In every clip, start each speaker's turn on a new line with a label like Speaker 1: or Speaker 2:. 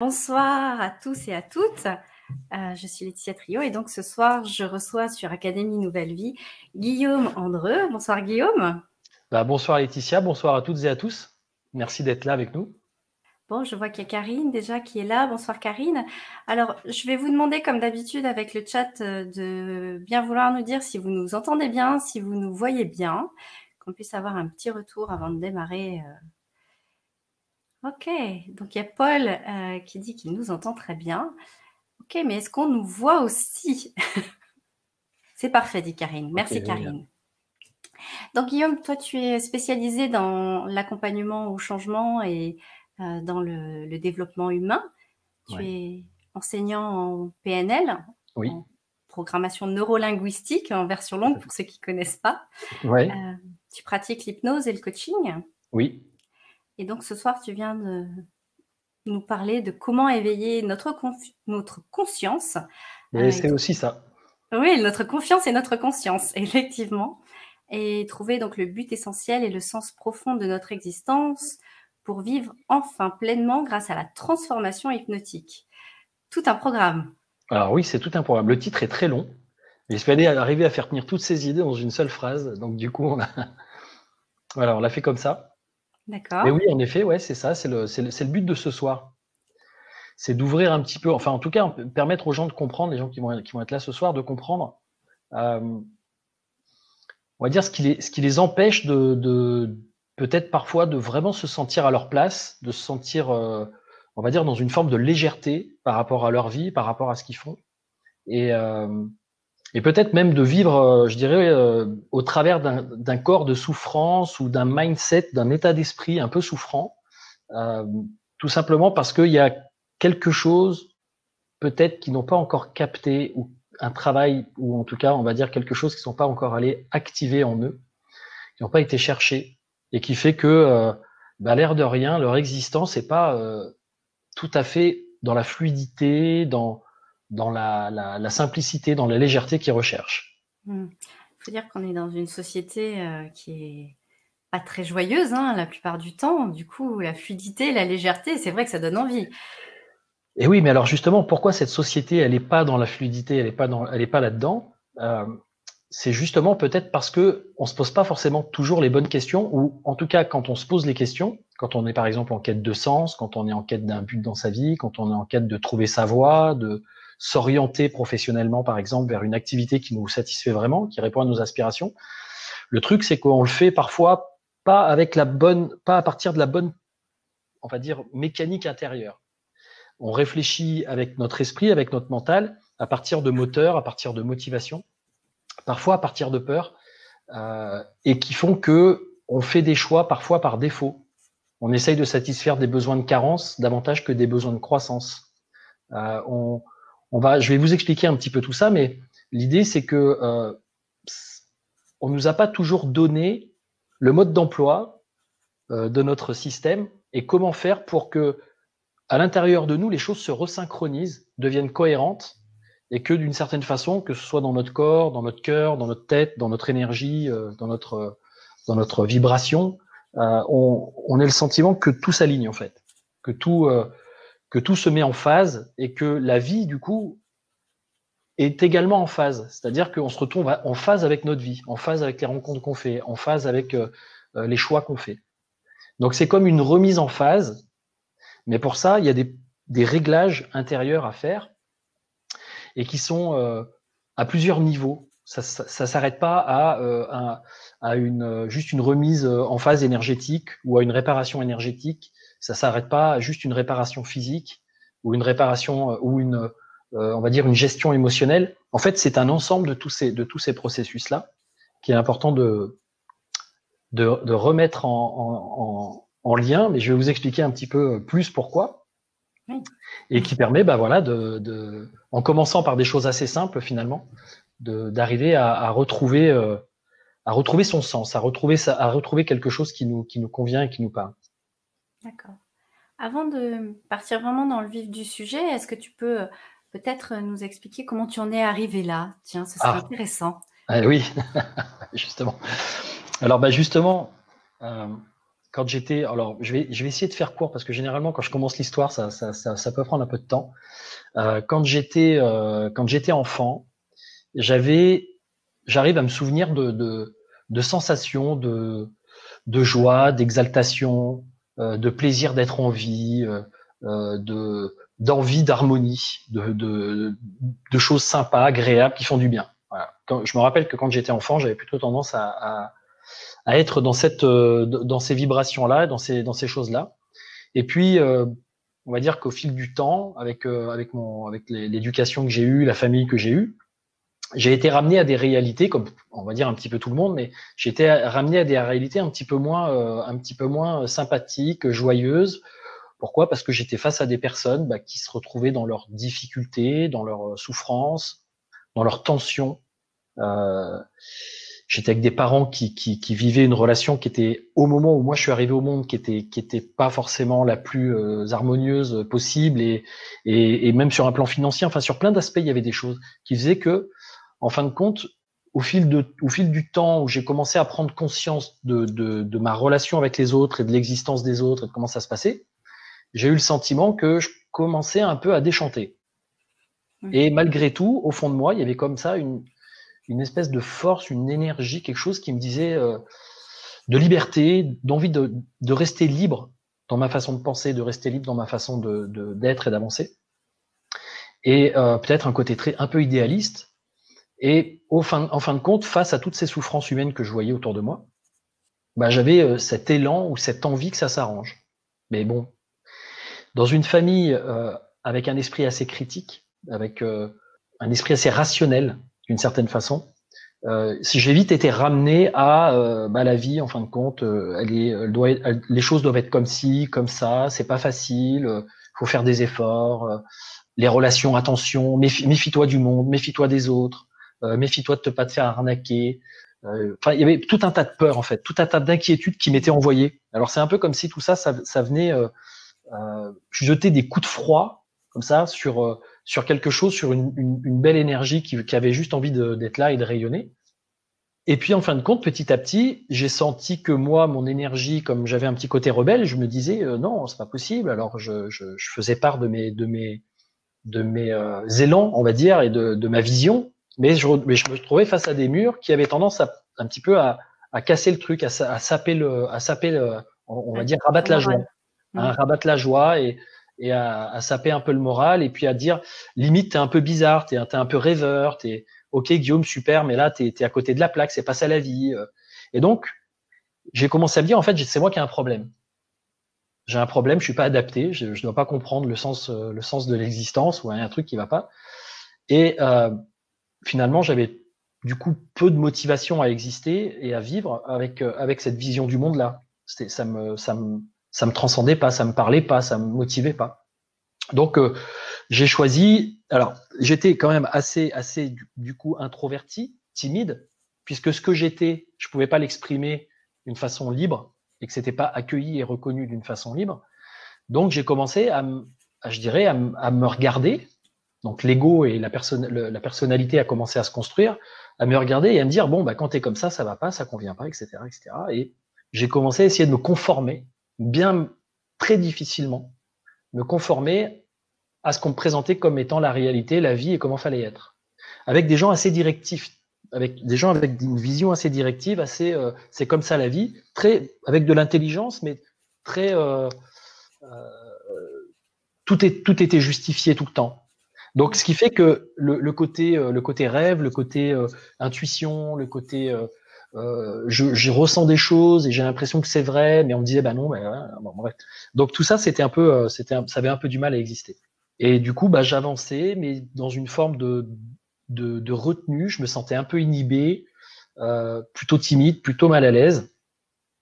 Speaker 1: Bonsoir à tous et à toutes. Je suis Laetitia Trio et donc ce soir, je reçois sur Académie Nouvelle Vie Guillaume Andreu. Bonsoir Guillaume.
Speaker 2: Bonsoir Laetitia, bonsoir à toutes et à tous. Merci d'être là avec nous.
Speaker 1: Bon, je vois qu'il y a Karine déjà qui est là. Bonsoir Karine. Alors, je vais vous demander comme d'habitude avec le chat de bien vouloir nous dire si vous nous entendez bien, si vous nous voyez bien, qu'on puisse avoir un petit retour avant de démarrer. Ok, donc il y a Paul qui dit qu'il nous entend très bien. Ok, mais est-ce qu'on nous voit aussi? C'est parfait, dit Karine.
Speaker 2: Ok,
Speaker 1: Merci
Speaker 2: génial.
Speaker 1: Karine. Donc Guillaume, toi tu es spécialisé dans l'accompagnement au changement et dans le développement humain. Tu
Speaker 2: Ouais.
Speaker 1: es enseignant en PNL,
Speaker 2: Oui,
Speaker 1: en programmation neurolinguistique en version
Speaker 2: tout
Speaker 1: longue
Speaker 2: à fait.
Speaker 1: pour ceux qui ne connaissent pas.
Speaker 2: Ouais,
Speaker 1: Euh, Tu pratiques l'hypnose et le coaching.
Speaker 2: oui.
Speaker 1: Et donc ce soir, tu viens de nous parler de comment éveiller notre conscience.
Speaker 2: Mais
Speaker 1: Et
Speaker 2: c'est aussi ça.
Speaker 1: Oui, notre confiance et notre conscience, effectivement. Et trouver donc le but essentiel et le sens profond de notre existence pour vivre enfin pleinement grâce à la transformation hypnotique. Tout un programme.
Speaker 2: Alors oui, c'est tout un programme. Le titre est très long, mais il fallait arriver à faire tenir toutes ces idées dans une seule phrase. Donc du coup, voilà, on l'a fait comme ça. Mais
Speaker 1: D'accord.
Speaker 2: oui, en effet, ouais, c'est ça, c'est le but de ce soir. C'est d'ouvrir un petit peu, enfin en tout cas, permettre aux gens de comprendre, les gens qui vont être là ce soir, de comprendre, on va dire ce qui les empêche de peut-être parfois de vraiment se sentir à leur place, de se sentir, on va dire, dans une forme de légèreté par rapport à leur vie, par rapport à ce qu'ils font, et, euh, et peut-être même de vivre, je dirais, au travers d'un corps de souffrance ou d'un mindset, d'un état d'esprit un peu souffrant, euh, tout simplement parce qu'il y a quelque chose peut-être qu'ils n'ont pas encore capté, ou un travail, ou en tout cas, on va dire quelque chose qui ne sont pas encore allés activer en eux, qui n'ont pas été cherchés, et qui fait que, l'air de rien, leur existence n'est pas tout à fait dans la fluidité, dans la simplicité, dans la légèreté qu'ils recherchent.
Speaker 1: Il faut dire qu'on est dans une société qui est pas très joyeuse la plupart du temps. Du coup, la fluidité, la légèreté, c'est vrai que ça donne envie.
Speaker 2: Et oui, mais alors justement, pourquoi cette société, elle n'est pas dans la fluidité, elle est pas là-dedans, c'est justement peut-être parce que on se pose pas forcément toujours les bonnes questions, ou en tout cas quand on se pose les questions, quand on est par exemple en quête de sens, quand on est en quête d'un but dans sa vie, quand on est en quête de trouver sa voie, de s'orienter professionnellement par exemple vers une activité qui nous satisfait vraiment, qui répond à nos aspirations. Le truc, c'est qu'on le fait parfois pas à partir de la bonne, on va dire, mécanique intérieure. On réfléchit avec notre esprit, avec notre mental, à partir de moteurs, à partir de motivation, parfois à partir de peur, et qui font que on fait des choix parfois par défaut. On essaye de satisfaire des besoins de carence davantage que des besoins de croissance. Euh, on, je vais vous expliquer un petit peu tout ça, mais l'idée c'est que on nous a pas toujours donné le mode d'emploi de notre système et comment faire pour que à l'intérieur de nous les choses se resynchronisent, deviennent cohérentes, et que d'une certaine façon, que ce soit dans notre corps, dans notre cœur, dans notre tête, dans notre énergie, dans notre vibration, on ait le sentiment que tout s'aligne en fait, que tout se met en phase, et que la vie du coup est également en phase. C'est-à-dire qu'on se retrouve en phase avec notre vie, en phase avec les rencontres qu'on fait, en phase avec les choix qu'on fait. Donc c'est comme une remise en phase, mais pour ça il y a des réglages intérieurs à faire, et qui sont à plusieurs niveaux. Ça s'arrête pas à juste une remise en phase énergétique ou à une réparation énergétique. Ça s'arrête pas à juste une réparation physique ou une réparation ou on va dire une gestion émotionnelle. En fait, c'est un ensemble de tous ces processus-là qui est important de remettre en lien. Mais je vais vous expliquer un petit peu plus pourquoi,
Speaker 1: Oui.
Speaker 2: et qui permet, bah voilà, en commençant par des choses assez simples finalement, d'arriver à retrouver son sens, à retrouver quelque chose qui nous convient et qui nous parle.
Speaker 1: D'accord. Avant de partir vraiment dans le vif du sujet, est-ce que tu peux peut-être nous expliquer comment tu en es arrivé là? Tiens, ce serait
Speaker 2: Ah,
Speaker 1: intéressant.
Speaker 2: oui, justement. Alors, bah justement, euh, quand j'étais, alors je vais essayer de faire court parce que généralement quand je commence l'histoire, ça peut prendre un peu de temps. Quand j'étais enfant, j'avais, j'arrive à me souvenir de sensations, de joie, d'exaltation, de plaisir d'être en vie, d'envie d'harmonie, de choses sympas, agréables, qui font du bien. Voilà. Je me rappelle que quand j'étais enfant, j'avais plutôt tendance à être dans ces vibrations-là, dans ces choses-là. Et puis, on va dire qu'au fil du temps, avec l'éducation que j'ai eue, la famille que j'ai été ramené à des réalités, comme on va dire un petit peu tout le monde, mais j'ai été ramené à des réalités un petit peu moins sympathiques, joyeuses. Pourquoi? Parce que j'étais face à des personnes qui se retrouvaient dans leurs difficultés, dans leurs souffrances, dans leurs tensions. Euh, J'étais avec des parents qui vivaient une relation qui était, au moment où moi je suis arrivé au monde, qui était pas forcément la plus harmonieuse possible, et même sur un plan financier, enfin sur plein d'aspects, il y avait des choses qui faisaient que, en fin de compte, au fil du temps où j'ai commencé à prendre conscience de ma relation avec les autres et de l'existence des autres et de comment ça se passait, j'ai eu le sentiment que je commençais un peu à déchanter. Et malgré tout, au fond de moi, il y avait comme ça une espèce de force, une énergie, quelque chose qui me disait de liberté, d'envie de rester libre dans ma façon de penser, de rester libre dans ma façon d'être et d'avancer. Et peut-être un côté un peu idéaliste. Et en fin de compte, face à toutes ces souffrances humaines que je voyais autour de moi, j'avais cet élan ou cette envie que ça s'arrange. Mais bon, dans une famille avec un esprit assez critique, avec un esprit assez rationnel d'une certaine façon, si j'ai vite été ramené à la vie, en fin de compte, les choses doivent être comme ci, comme ça, c'est pas facile, faut faire des efforts, les relations, attention, méfie-toi du monde, méfie-toi des autres, méfie-toi de pas te faire arnaquer. Enfin, il y avait tout un tas de peurs en fait, tout un tas d'inquiétudes qui m'étaient envoyées. Alors c'est un peu comme si tout ça, ça venait jeter des coups de froid comme ça sur quelque chose, sur une belle énergie qui avait juste envie d'être là et de rayonner. Et puis, en fin de compte, petit à petit, j'ai senti que moi, mon énergie, comme j'avais un petit côté rebelle, je me disais non, c'est pas possible. Alors, je faisais part de mes élans, on va dire, et de ma vision, mais je me trouvais face à des murs qui avaient tendance un petit peu à casser le truc, à saper on va dire, rabattre la joie, hein, rabattre la joie et à saper un peu le moral, et puis à dire limite t'es un peu bizarre, t'es un peu rêveur, t'es ok Guillaume super, mais là t'es à côté de la plaque, c'est pas ça la vie. Et donc j'ai commencé à me dire en fait c'est moi qui ai un problème. J'ai un problème, je suis pas adapté, je dois pas comprendre le sens de l'existence ou un truc qui va pas. Et finalement j'avais du coup peu de motivation à exister et à vivre avec cette vision du monde là. Ça me transcendait pas, ça me parlait pas, ça me motivait pas. Donc j'ai choisi. Alors j'étais quand même assez du coup introverti, timide, puisque ce que j'étais, je pouvais pas l'exprimer d'une façon libre et que c'était pas accueilli et reconnu d'une façon libre. Donc j'ai commencé je dirais, à me regarder. Donc l'ego et la personnalité a commencé à se construire, à me regarder et à me dire bon quand t'es comme ça va pas, ça convient pas, etc., etc. Et j'ai commencé à essayer de me conformer, bien très difficilement, me conformer à ce qu'on me présentait comme étant la réalité, la vie et comment fallait être. Avec des gens assez directifs, avec des gens avec une vision assez directive, c'est comme ça la vie, avec de l'intelligence, mais très tout était justifié tout le temps. Donc, ce qui fait que le côté rêve, le côté intuition, le côté je ressens des choses et j'ai l'impression que c'est vrai, mais on me disait non, bon, bref. Donc tout ça, ça avait un peu du mal à exister. Et du coup, j'avançais, mais dans une forme de retenue. Je me sentais un peu inhibé, plutôt timide, plutôt mal à l'aise,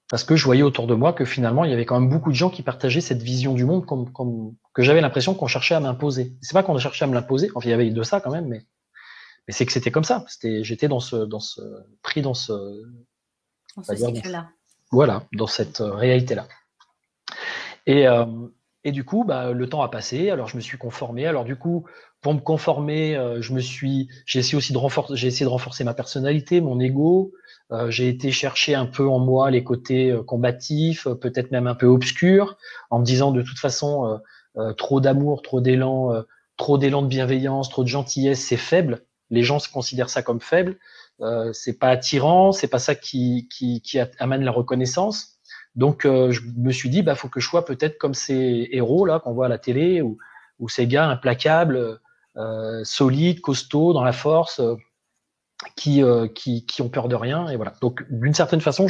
Speaker 2: parce que je voyais autour de moi que finalement, il y avait quand même beaucoup de gens qui partageaient cette vision du monde que j'avais l'impression qu'on cherchait à m'imposer. C'est pas qu'on a cherché à me l'imposer, enfin, il y avait de ça quand même, mais c'est que c'était comme ça. J'étais pris
Speaker 1: dans ce cycle-là.
Speaker 2: Voilà, dans cette réalité-là. Et, Et du coup, bah, le temps a passé. Alors, je me suis conformé. Alors, du coup, pour me conformer, j'ai essayé aussi j'ai essayé de renforcer ma personnalité, mon ego. J'ai été chercher un peu en moi les côtés combatifs, peut-être même un peu obscurs, en me disant de toute façon, trop d'amour, trop d'élan de bienveillance, trop de gentillesse, c'est faible. Les gens se considèrent ça comme faible. C'est pas attirant, c'est pas ça qui amène la reconnaissance. Donc, je me suis dit, bah, faut que je sois peut-être comme ces héros là qu'on voit à la télé, ou ces gars implacables, solides, costauds, dans la force, qui ont peur de rien. Et voilà. Donc, d'une certaine façon,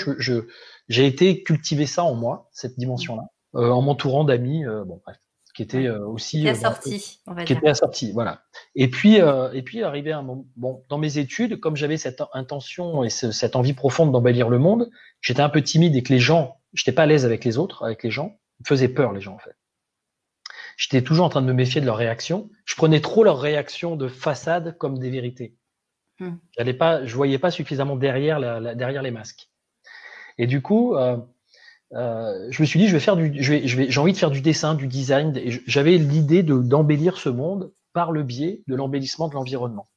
Speaker 2: j'ai été cultiver ça en moi, cette dimension-là, en m'entourant d'amis, bon, bref, qui étaient
Speaker 1: Qui
Speaker 2: aussi
Speaker 1: était assorti, on va
Speaker 2: qui
Speaker 1: dire.
Speaker 2: étaient assortis, voilà. Et puis arrivé à un moment, bon, dans mes études, comme j'avais cette intention et cette envie profonde d'embellir le monde, j'étais un peu timide et que les gens, j'étais pas à l'aise avec les autres, avec les gens, ils me faisaient peur les gens en fait. J'étais toujours en train de me méfier de leurs réactions. Je prenais trop leurs réactions de façade comme des vérités. Je voyais pas suffisamment derrière les masques. Et du coup, je me suis dit, j'ai envie de faire du dessin, du design. Et j'avais l'idée d'embellir ce monde par le biais de l'embellissement de l'environnement.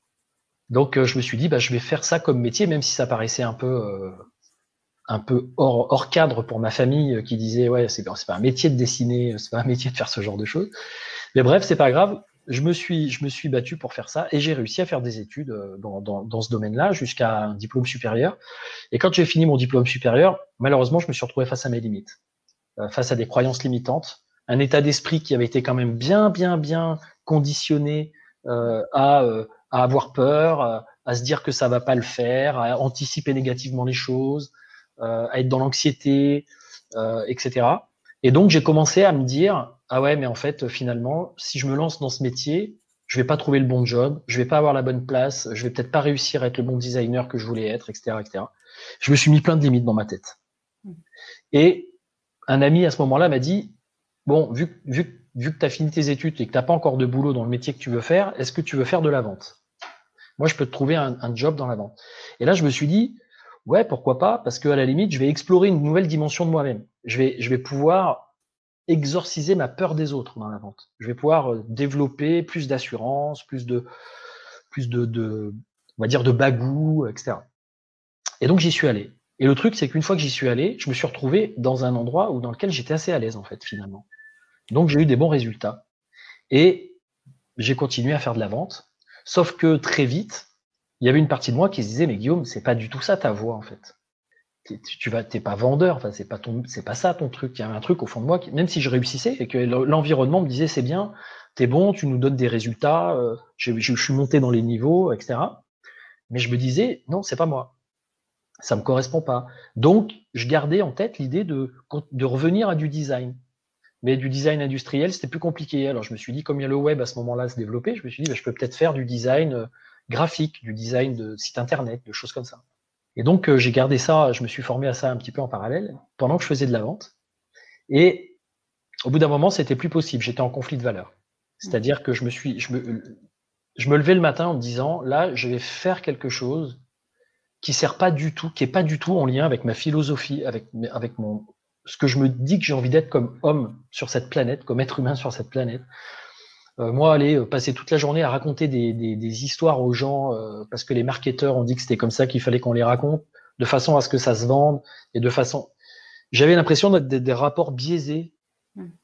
Speaker 2: Donc, je me suis dit, bah, je vais faire ça comme métier, même si ça paraissait un peu hors cadre pour ma famille qui disait, ouais, c'est pas un métier de dessiner, c'est pas un métier de faire ce genre de choses. Mais bref, c'est pas grave. Je me suis battu pour faire ça et j'ai réussi à faire des études dans ce domaine-là jusqu'à un diplôme supérieur. Et quand j'ai fini mon diplôme supérieur, malheureusement, je me suis retrouvé face à mes limites, face à des croyances limitantes, un état d'esprit qui avait été quand même bien conditionné à avoir peur, à se dire que ça va pas le faire, à anticiper négativement les choses, à être dans l'anxiété, etc. Et donc j'ai commencé à me dire, ah ouais, mais en fait finalement, si je me lance dans ce métier, je vais pas trouver le bon job, je vais pas avoir la bonne place, je vais peut-être pas réussir à être le bon designer que je voulais être, etc., etc. Je me suis mis plein de limites dans ma tête. Et un ami à ce moment-là m'a dit, bon, vu que tu as fini tes études et que tu n'as pas encore de boulot dans le métier que tu veux faire, est-ce que tu veux faire de la vente? Moi, je peux te trouver un job dans la vente. Et là, je me suis dit, ouais, pourquoi pas? Parce qu'à la limite, je vais explorer une nouvelle dimension de moi-même. Je vais pouvoir exorciser ma peur des autres dans la vente. Je vais pouvoir développer plus d'assurance, on va dire, de bagou, etc. Et donc, j'y suis allé. Et le truc, c'est qu'une fois que j'y suis allé, je me suis retrouvé dans un endroit dans lequel j'étais assez à l'aise, en fait, finalement. Donc, j'ai eu des bons résultats. Et j'ai continué à faire de la vente. Sauf que très vite, il y avait une partie de moi qui se disait, mais Guillaume, c'est pas du tout ça ta voix, en fait. T'es pas vendeur, enfin, c'est pas ça ton truc. Il y avait un truc au fond de moi, même si je réussissais et que l'environnement me disait, c'est bien, t'es bon, tu nous donnes des résultats, je suis monté dans les niveaux, etc. Mais je me disais, non, c'est pas moi. Ça me correspond pas. Donc, je gardais en tête l'idée de revenir à du design. Mais du design industriel, c'était plus compliqué. Alors, je me suis dit, comme il y a le web à ce moment-là à se développer, je me suis dit, bah, je peux peut-être faire du design graphique, du design de site internet, de choses comme ça. Et donc, j'ai gardé ça, je me suis formé à ça un petit peu en parallèle, pendant que je faisais de la vente. Et au bout d'un moment, c'était plus possible. J'étais en conflit de valeurs. C'est-à-dire que je me levais le matin en me disant, là, je vais faire quelque chose qui sert pas du tout, qui est pas du tout en lien avec ma philosophie, avec ce que je me dis que j'ai envie d'être comme homme sur cette planète, comme être humain sur cette planète. Moi, aller passer toute la journée à raconter des histoires aux gens parce que les marketeurs ont dit que c'était comme ça qu'il fallait qu'on les raconte, de façon à ce que ça se vende et de façon. J'avais l'impression d'être des rapports biaisés.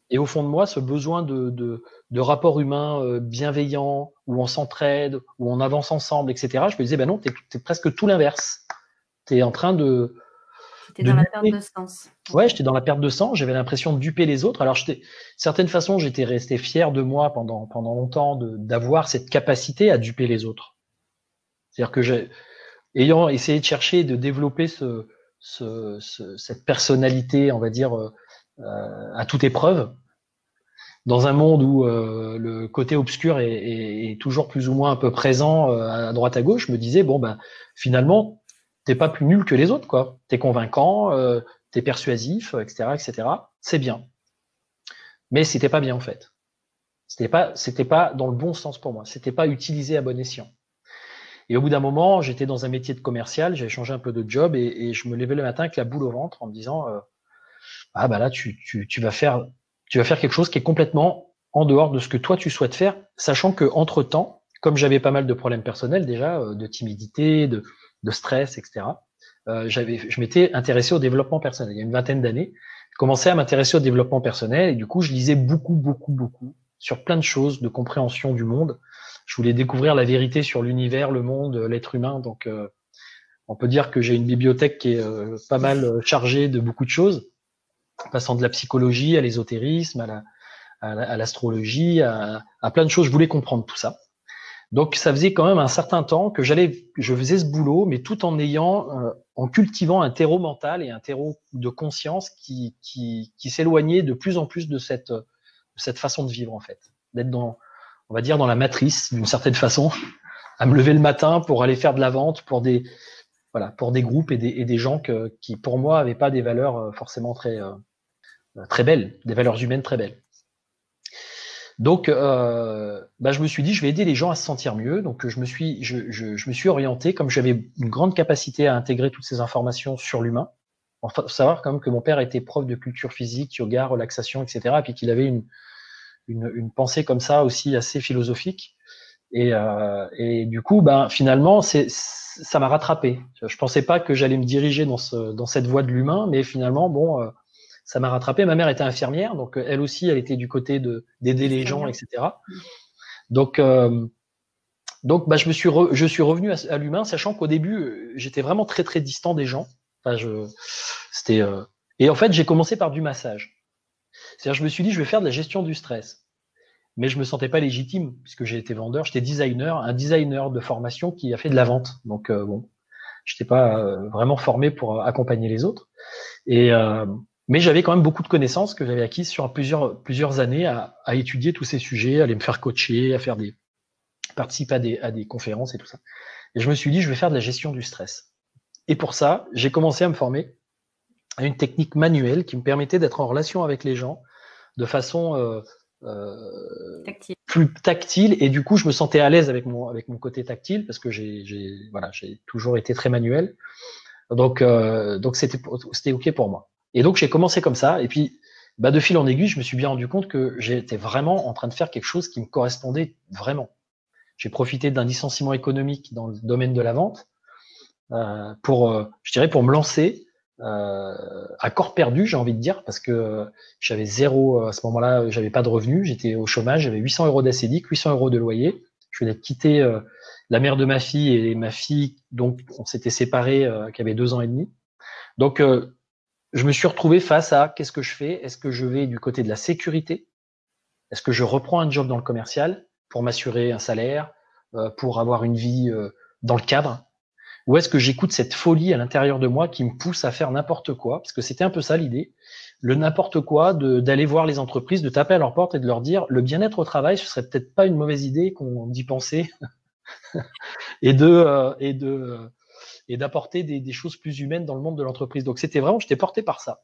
Speaker 2: Et au fond de moi, ce besoin de rapports humains bienveillants, où on s'entraide, où on avance ensemble, etc. Je me disais, ben non, t'es presque tout l'inverse. T'es en train de
Speaker 1: Dans la perte
Speaker 2: duper.
Speaker 1: de sens.
Speaker 2: Ouais, j'étais dans la perte de sens. J'avais l'impression de duper les autres. Alors, certaine façon, j'étais resté fier de moi pendant longtemps d'avoir cette capacité à duper les autres. C'est-à-dire que ayant essayé de chercher, de développer cette personnalité, on va dire, à toute épreuve, dans un monde où le côté obscur est toujours plus ou moins un peu présent à droite à gauche, je me disais, bon, ben, finalement, t'es pas plus nul que les autres, quoi. T'es convaincant, t'es persuasif, etc., etc. C'est bien. Mais c'était pas bien, en fait. C'était pas dans le bon sens pour moi. C'était pas utilisé à bon escient. Et au bout d'un moment, j'étais dans un métier de commercial, j'avais changé un peu de job et je me levais le matin avec la boule au ventre en me disant, ah, bah là, tu vas faire tu vas faire quelque chose qui est complètement en dehors de ce que toi tu souhaites faire, sachant que entre temps, comme j'avais pas mal de problèmes personnels déjà, de timidité, de stress, etc. Je m'étais intéressé au développement personnel. Il y a une vingtaine d'années, je commençais à m'intéresser au développement personnel et du coup, je lisais beaucoup sur plein de choses de compréhension du monde. Je voulais découvrir la vérité sur l'univers, le monde, l'être humain. Donc, on peut dire que j'ai une bibliothèque qui est pas mal chargée de beaucoup de choses, passant de la psychologie à l'ésotérisme, à l'astrologie, à plein de choses. Je voulais comprendre tout ça. Donc, ça faisait quand même un certain temps que je faisais ce boulot, mais tout en cultivant un terreau mental et un terreau de conscience qui s'éloignait de plus en plus de cette façon de vivre, en fait. D'être on va dire, dans la matrice, d'une certaine façon, à me lever le matin pour aller faire de la vente pour pour des groupes et des gens qui, pour moi, avaient pas des valeurs forcément très belles, des valeurs humaines très belles. Donc, je me suis dit, je vais aider les gens à se sentir mieux. Donc, je me suis orienté, comme j'avais une grande capacité à intégrer toutes ces informations sur l'humain. Il faut savoir quand même que mon père était prof de culture physique, yoga, relaxation, etc. Et puis qu'il avait une pensée comme ça aussi assez philosophique. Et du coup, finalement, ça m'a rattrapé. Je pensais pas que j'allais me diriger dans cette voie de l'humain, mais finalement, ça m'a rattrapé. Ma mère était infirmière, donc elle aussi, elle était du côté d'aider les gens, etc. Donc, je suis revenu à l'humain, sachant qu'au début, j'étais vraiment très distant des gens. Enfin, et en fait, j'ai commencé par du massage. C'est-à-dire, je me suis dit, je vais faire de la gestion du stress. Mais je me sentais pas légitime puisque j'ai été vendeur. J'étais un designer de formation qui a fait de la vente. Donc j'étais pas vraiment formé pour accompagner les autres. Mais j'avais quand même beaucoup de connaissances que j'avais acquises sur plusieurs années à étudier tous ces sujets, à aller me faire coacher, participer à des conférences et tout ça. Et je me suis dit, je vais faire de la gestion du stress. Et pour ça, j'ai commencé à me former à une technique manuelle qui me permettait d'être en relation avec les gens de façon plus tactile, et du coup je me sentais à l'aise avec mon côté tactile parce que j'ai toujours été très manuel, donc c'était ok pour moi. Et donc j'ai commencé comme ça, et puis de fil en aiguille je me suis bien rendu compte que j'étais vraiment en train de faire quelque chose qui me correspondait vraiment. J'ai profité d'un licenciement économique dans le domaine de la vente pour me lancer à corps perdu, j'ai envie de dire, parce que j'avais zéro, à ce moment-là, j'avais pas de revenus, j'étais au chômage, j'avais 800 euros d'ACDIC, 800 euros de loyer. Je venais de quitter la mère de ma fille et ma fille, donc on s'était séparés, qui avait 2 ans et demi. Donc, je me suis retrouvé face à qu'est-ce que je fais? Est-ce que je vais du côté de la sécurité? Est-ce que je reprends un job dans le commercial pour m'assurer un salaire, pour avoir une vie dans le cadre? Ou est-ce que j'écoute cette folie à l'intérieur de moi qui me pousse à faire n'importe quoi? Parce que c'était un peu ça l'idée. Le n'importe quoi, d'aller voir les entreprises, de taper à leur porte et de leur dire le bien-être au travail, ce serait peut-être pas une mauvaise idée qu'on d'y penser et d'apporter des choses plus humaines dans le monde de l'entreprise. Donc j'étais porté par ça.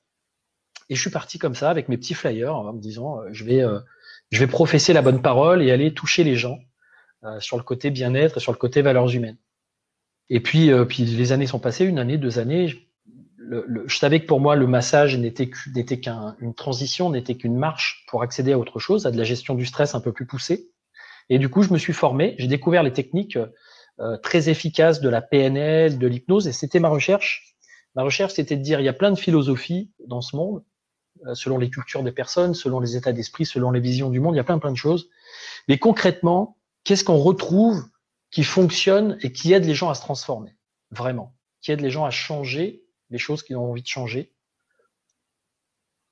Speaker 2: Et je suis parti comme ça avec mes petits flyers en me disant je vais professer la bonne parole et aller toucher les gens sur le côté bien-être et sur le côté valeurs humaines. Et puis les années sont passées, 1 année, 2 années. Je savais que pour moi, le massage n'était qu'une transition, n'était qu'une marche pour accéder à autre chose, à de la gestion du stress un peu plus poussée. Et du coup, je me suis formé, j'ai découvert les techniques très efficaces de la PNL, de l'hypnose, et c'était ma recherche. Ma recherche, c'était de dire, il y a plein de philosophies dans ce monde, selon les cultures des personnes, selon les états d'esprit, selon les visions du monde, il y a plein de choses. Mais concrètement, qu'est-ce qu'on retrouve qui fonctionne et qui aide les gens à se transformer, vraiment, qui aide les gens à changer les choses qu'ils ont envie de changer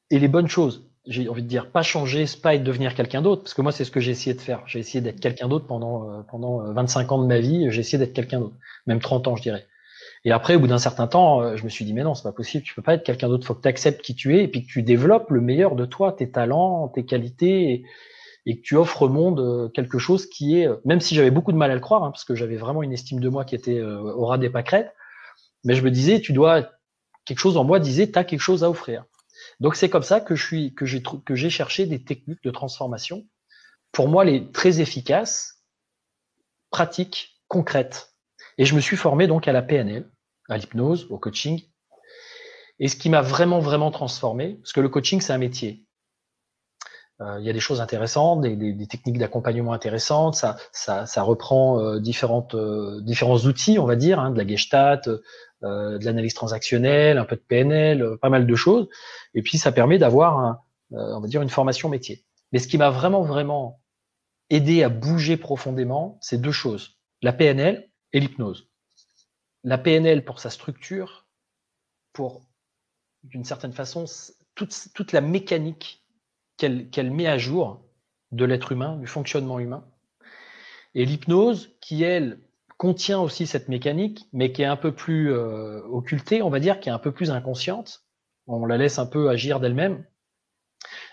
Speaker 2: et les bonnes choses. J'ai envie de dire, pas changer, c'est pas être devenir quelqu'un d'autre, parce que moi, c'est ce que j'ai essayé de faire. J'ai essayé d'être quelqu'un d'autre pendant 25 ans de ma vie, j'ai essayé d'être quelqu'un d'autre, même 30 ans, je dirais. Et après, au bout d'un certain temps, je me suis dit, mais non, c'est pas possible, tu peux pas être quelqu'un d'autre, faut que tu acceptes qui tu es et puis que tu développes le meilleur de toi, tes talents, tes qualités, et que tu offres au monde quelque chose qui est, même si j'avais beaucoup de mal à le croire, parce que j'avais vraiment une estime de moi qui était au ras des pâquerettes, mais je me disais, quelque chose en moi disait, tu as quelque chose à offrir. Donc c'est comme ça que j'ai cherché des techniques de transformation, pour moi les très efficaces, pratiques, concrètes. Et je me suis formé donc à la PNL, à l'hypnose, au coaching. Et ce qui m'a vraiment transformé, parce que le coaching c'est un métier. Il y a des choses intéressantes, des techniques d'accompagnement intéressantes. Ça reprend différents outils, on va dire, hein, de la Gestalt, de l'analyse transactionnelle, un peu de PNL, pas mal de choses. Et puis ça permet d'avoir, on va dire, une formation métier. Mais ce qui m'a vraiment aidé à bouger profondément, c'est deux choses: la PNL et l'hypnose. La PNL pour sa structure, pour, d'une certaine façon, toute la mécanique qu'elle met à jour de l'être humain, du fonctionnement humain. Et l'hypnose, qui, elle, contient aussi cette mécanique, mais qui est un peu plus occultée, on va dire, qui est un peu plus inconsciente. On la laisse un peu agir d'elle-même,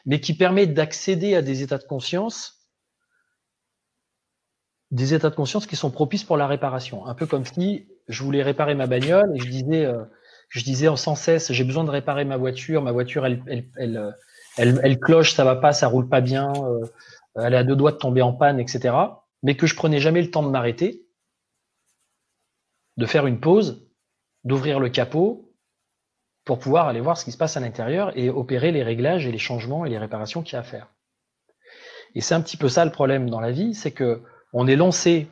Speaker 2: mais qui permet d'accéder à des états de conscience qui sont propices pour la réparation. Un peu comme si je voulais réparer ma bagnole et je disais sans cesse, j'ai besoin de réparer ma voiture, elle cloche, ça va pas, ça roule pas bien, elle est à 2 doigts de tomber en panne, etc. Mais que je prenais jamais le temps de m'arrêter, de faire une pause, d'ouvrir le capot pour pouvoir aller voir ce qui se passe à l'intérieur et opérer les réglages et les changements et les réparations qu'il y a à faire. Et c'est un petit peu ça le problème dans la vie, c'est que on est lancé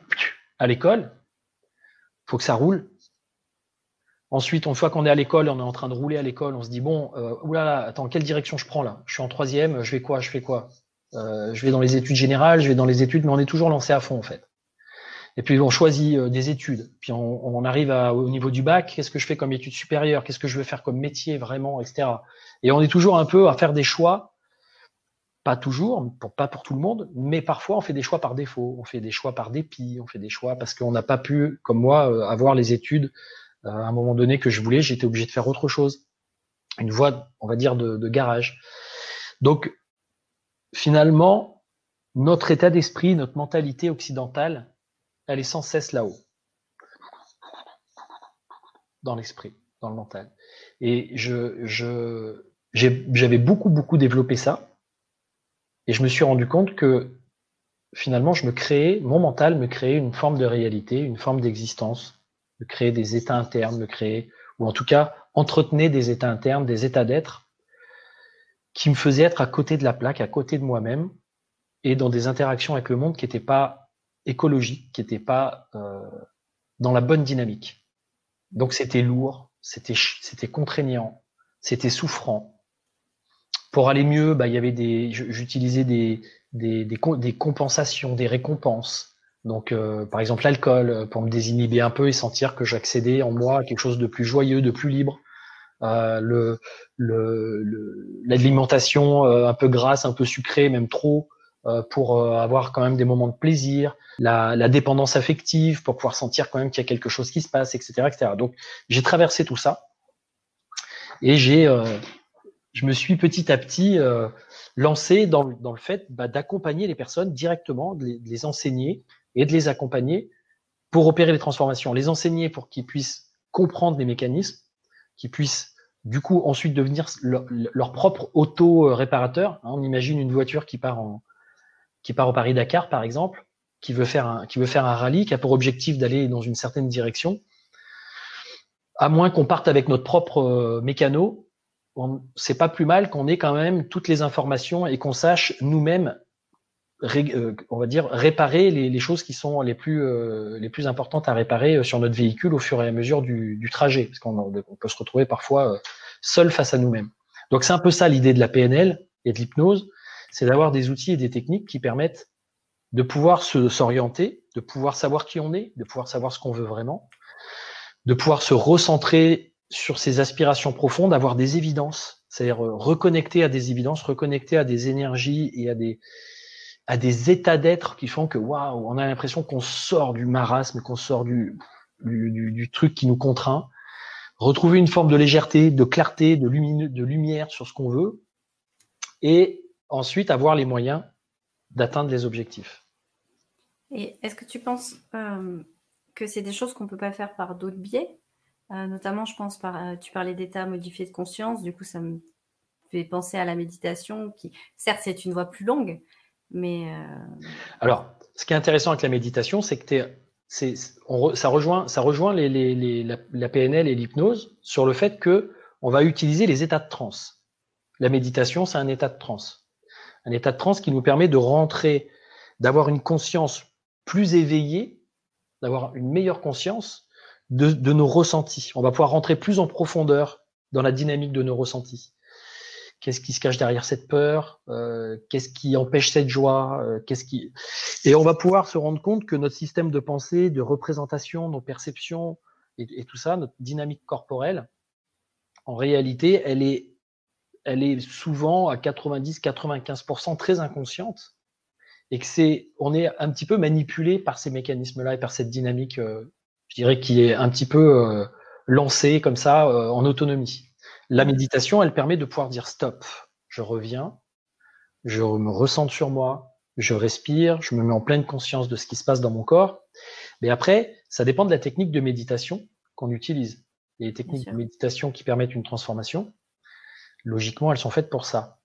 Speaker 2: à l'école, faut que ça roule. Ensuite, une fois qu'on est à l'école, on est en train de rouler à l'école, on se dit bon, oulala, attends, quelle direction je prends là? Je suis en 3e, je fais quoi? Je vais dans les études générales, je vais dans les études, mais on est toujours lancé à fond en fait. Et puis on choisit des études, puis on arrive au niveau du bac, qu'est-ce que je fais comme études supérieures, qu'est-ce que je veux faire comme métier vraiment, etc. Et on est toujours un peu à faire des choix, pas toujours, pas pour tout le monde, mais parfois on fait des choix par défaut, on fait des choix par dépit, on fait des choix parce qu'on n'a pas pu, comme moi, avoir les études à un moment donné que je voulais, j'étais obligé de faire autre chose. Une voie, on va dire, de garage. Donc, finalement, notre état d'esprit, notre mentalité occidentale, elle est sans cesse là-haut, dans l'esprit, dans le mental. Et j'avais beaucoup développé ça, et je me suis rendu compte que finalement, mon mental me créait une forme de réalité, une forme d'existence, me créait des états internes, ou en tout cas, entretenait des états internes, des états d'être, qui me faisaient être à côté de la plaque, à côté de moi-même, et dans des interactions avec le monde qui n'étaient pas écologiques, qui n'étaient pas dans la bonne dynamique. Donc c'était lourd, c'était contraignant, c'était souffrant. Pour aller mieux, il y avait j'utilisais des compensations, des récompenses. Donc, par exemple, l'alcool, pour me désinhiber un peu et sentir que j'accédais en moi à quelque chose de plus joyeux, de plus libre. L'alimentation un peu grasse, un peu sucrée, même trop, pour avoir quand même des moments de plaisir. La dépendance affective, pour pouvoir sentir quand même qu'il y a quelque chose qui se passe, etc., etc. Donc, j'ai traversé tout ça et je me suis petit à petit lancé dans le fait d'accompagner les personnes directement, de les enseigner et de les accompagner pour opérer les transformations. Les enseigner pour qu'ils puissent comprendre les mécanismes, qu'ils puissent du coup ensuite devenir leur propre auto-réparateur. On imagine une voiture qui part au Paris-Dakar, par exemple, qui veut faire un rallye, qui a pour objectif d'aller dans une certaine direction. À moins qu'on parte avec notre propre mécano, c'est pas plus mal qu'on ait quand même toutes les informations et qu'on sache nous-mêmes, on va dire, réparer les choses qui sont les plus importantes à réparer sur notre véhicule au fur et à mesure du trajet, parce qu'on peut se retrouver parfois seul face à nous-mêmes. Donc c'est un peu ça l'idée de la PNL et de l'hypnose, c'est d'avoir des outils et des techniques qui permettent de pouvoir s'orienter, de pouvoir savoir qui on est, de pouvoir savoir ce qu'on veut vraiment, de pouvoir se recentrer sur ses aspirations profondes, avoir des évidences, c'est-à-dire reconnecter à des évidences, reconnecter à des énergies et à des états d'être qui font que waouh, on a l'impression qu'on sort du marasme, qu'on sort du truc qui nous contraint, retrouver une forme de légèreté, de clarté, de lumière sur ce qu'on veut, et ensuite avoir les moyens d'atteindre les objectifs.
Speaker 1: Et est-ce que tu penses que c'est des choses qu'on peut pas faire par d'autres biais? Notamment, je pense tu parlais d'état modifié de conscience, du coup ça me fait penser à la méditation, qui certes c'est une voie plus longue, mais
Speaker 2: Alors, ce qui est intéressant avec la méditation, c'est que ça rejoint la PNL et l'hypnose sur le fait que on va utiliser les états de transe. La méditation, c'est un état de transe. Un état de transe qui nous permet de rentrer, d'avoir une conscience plus éveillée, d'avoir une meilleure conscience de nos ressentis. On va pouvoir rentrer plus en profondeur dans la dynamique de nos ressentis. Qu'est-ce qui se cache derrière cette peur? Qu'est-ce qui empêche cette joie? Et on va pouvoir se rendre compte que notre système de pensée, de représentation, nos perceptions et tout ça, notre dynamique corporelle, en réalité, elle est souvent à 90-95% très inconsciente et que on est un petit peu manipulé par ces mécanismes-là et par cette dynamique, je dirais, qui est un petit peu lancée comme ça en autonomie. La méditation, elle permet de pouvoir dire stop, je reviens, je me ressens sur moi, je respire, je me mets en pleine conscience de ce qui se passe dans mon corps. Mais après, ça dépend de la technique de méditation qu'on utilise. Il y a des techniques de méditation qui permettent une transformation. Logiquement, elles sont faites pour ça.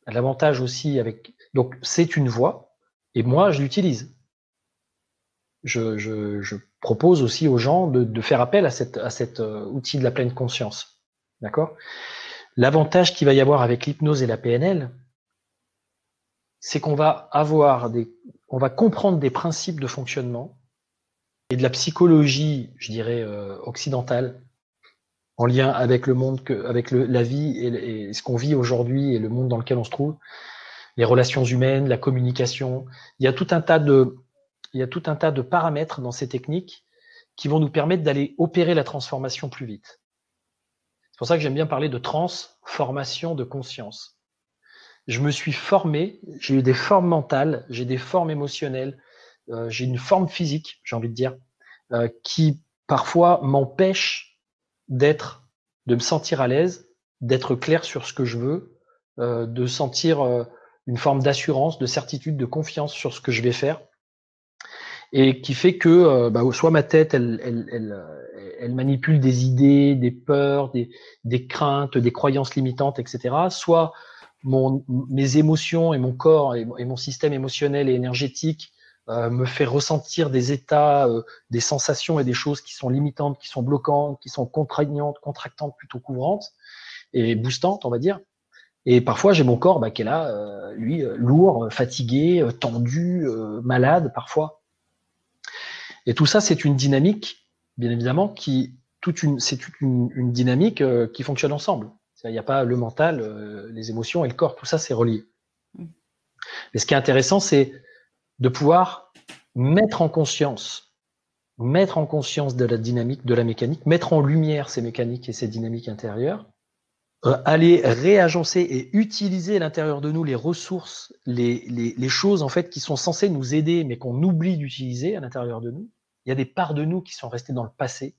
Speaker 2: L'avantage aussi donc c'est une voie, et moi je l'utilise. Je propose aussi aux gens de faire appel à cet outil de la pleine conscience. D'accord? L'avantage qu'il va y avoir avec l'hypnose et la PNL, c'est qu'on va on va comprendre des principes de fonctionnement et de la psychologie, je dirais, occidentale, en lien avec le monde, avec la vie et ce qu'on vit aujourd'hui et le monde dans lequel on se trouve, les relations humaines, la communication. Il y a tout un tas de paramètres dans ces techniques qui vont nous permettre d'aller opérer la transformation plus vite. C'est pour ça que j'aime bien parler de transformation de conscience. Je me suis formé, j'ai eu des formes mentales, j'ai des formes émotionnelles, j'ai une forme physique, j'ai envie de dire, qui parfois m'empêche de me sentir à l'aise, d'être clair sur ce que je veux, de sentir une forme d'assurance, de certitude, de confiance sur ce que je vais faire, et qui fait que soit ma tête, elle manipule des idées, des peurs, des craintes, des croyances limitantes, etc. Soit mes émotions et mon corps et mon système émotionnel et énergétique me fait ressentir des états, des sensations et des choses qui sont limitantes, qui sont bloquantes, qui sont contraignantes, contractantes, plutôt couvrantes et boostantes, on va dire. Et parfois, j'ai mon corps qui est là, lui, lourd, fatigué, tendu, malade parfois. Et tout ça, c'est une dynamique, bien évidemment, c'est toute une dynamique qui fonctionne ensemble. Il n'y a pas le mental, les émotions et le corps, tout ça, c'est relié. Mais ce qui est intéressant, c'est de pouvoir mettre en conscience de la dynamique, de la mécanique, mettre en lumière ces mécaniques et ces dynamiques intérieures, aller réagencer et utiliser à l'intérieur de nous les ressources, les choses en fait qui sont censées nous aider, mais qu'on oublie d'utiliser à l'intérieur de nous. Il y a des parts de nous qui sont restées dans le passé.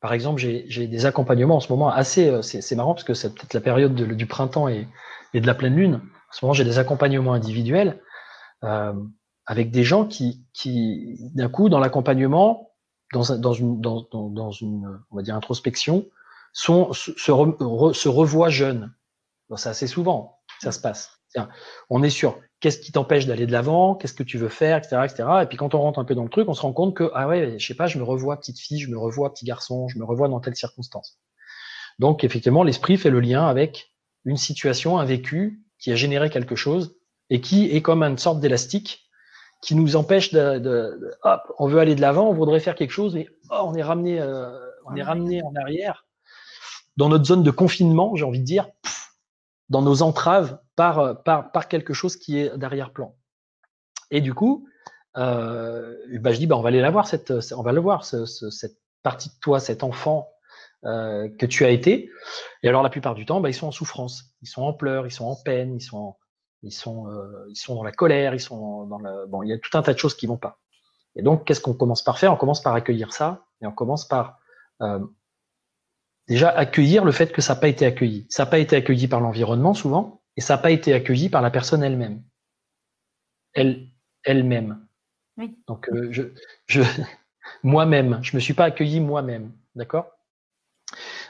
Speaker 2: Par exemple, j'ai des accompagnements en ce moment assez, c'est marrant parce que c'est peut-être la période du printemps et de la pleine lune. En ce moment, j'ai des accompagnements individuels avec des gens qui d'un coup, dans l'accompagnement, dans une, on va dire, introspection, se revoient jeunes. C'est assez souvent, ça se passe. On est sur qu'est-ce qui t'empêche d'aller de l'avant, qu'est-ce que tu veux faire, etc., etc. Et puis quand on rentre un peu dans le truc, on se rend compte que, ah ouais, je sais pas, je me revois petite fille, je me revois petit garçon, je me revois dans telle circonstance. Donc, effectivement, l'esprit fait le lien avec une situation, un vécu qui a généré quelque chose et qui est comme une sorte d'élastique qui nous empêche hop, on veut aller de l'avant, on voudrait faire quelque chose, mais on est ramené en arrière dans notre zone de confinement, j'ai envie de dire, dans nos entraves par quelque chose qui est d'arrière-plan. Et du coup, je dis, on va aller la voir, on va le voir, cette partie de toi, cet enfant que tu as été. Et alors, la plupart du temps, ils sont en souffrance, ils sont en pleurs, ils sont en peine, ils sont dans la colère, il y a tout un tas de choses qui vont pas. Et donc, qu'est-ce qu'on commence par faire? On commence par accueillir ça, et on commence par déjà accueillir le fait que ça n'a pas été accueilli. Ça n'a pas été accueilli par l'environnement souvent, et ça n'a pas été accueilli par la personne elle-même. Elle-même.
Speaker 1: Oui.
Speaker 2: Donc, moi-même, je me suis pas accueilli moi-même, d'accord?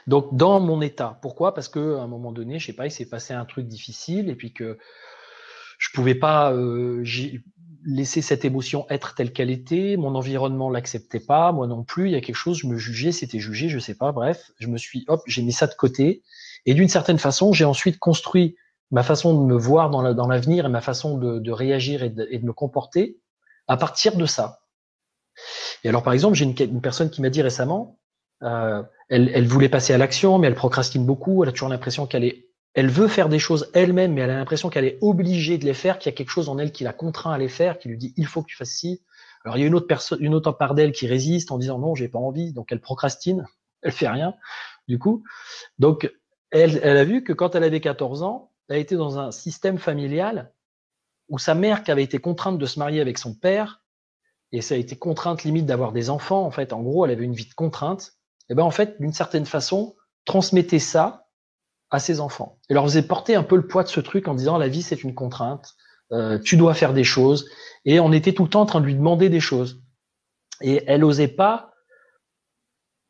Speaker 2: Donc, dans mon état. Pourquoi? Parce qu'à un moment donné, je sais pas, il s'est passé un truc difficile, et puis que je pouvais pas laisser cette émotion être telle qu'elle était, mon environnement l'acceptait pas, moi non plus, il y a quelque chose, je me jugeais, c'était jugé, je sais pas, bref, j'ai mis ça de côté, et d'une certaine façon, j'ai ensuite construit ma façon de me voir dans l'avenir et ma façon de réagir et de me comporter à partir de ça. Et alors, par exemple, j'ai une personne qui m'a dit récemment, elle voulait passer à l'action, mais elle procrastine beaucoup. Elle a toujours l'impression elle veut faire des choses elle-même, mais elle a l'impression qu'elle est obligée de les faire, qu'il y a quelque chose en elle qui la contraint à les faire, qui lui dit il faut que tu fasses ci. Alors il y a une autre part d'elle qui résiste en disant non, j'ai pas envie, donc elle procrastine, elle fait rien. Du coup, donc elle a vu que quand elle avait 14 ans, elle était dans un système familial où sa mère, qui avait été contrainte de se marier avec son père, et ça a été contrainte limite d'avoir des enfants, en fait, en gros, elle avait une vie de contrainte, et ben en fait, d'une certaine façon, transmettait ça à ses enfants. Et leur faisait porter un peu le poids de ce truc en disant la vie c'est une contrainte, tu dois faire des choses, et on était tout le temps en train de lui demander des choses. Et elle osait pas,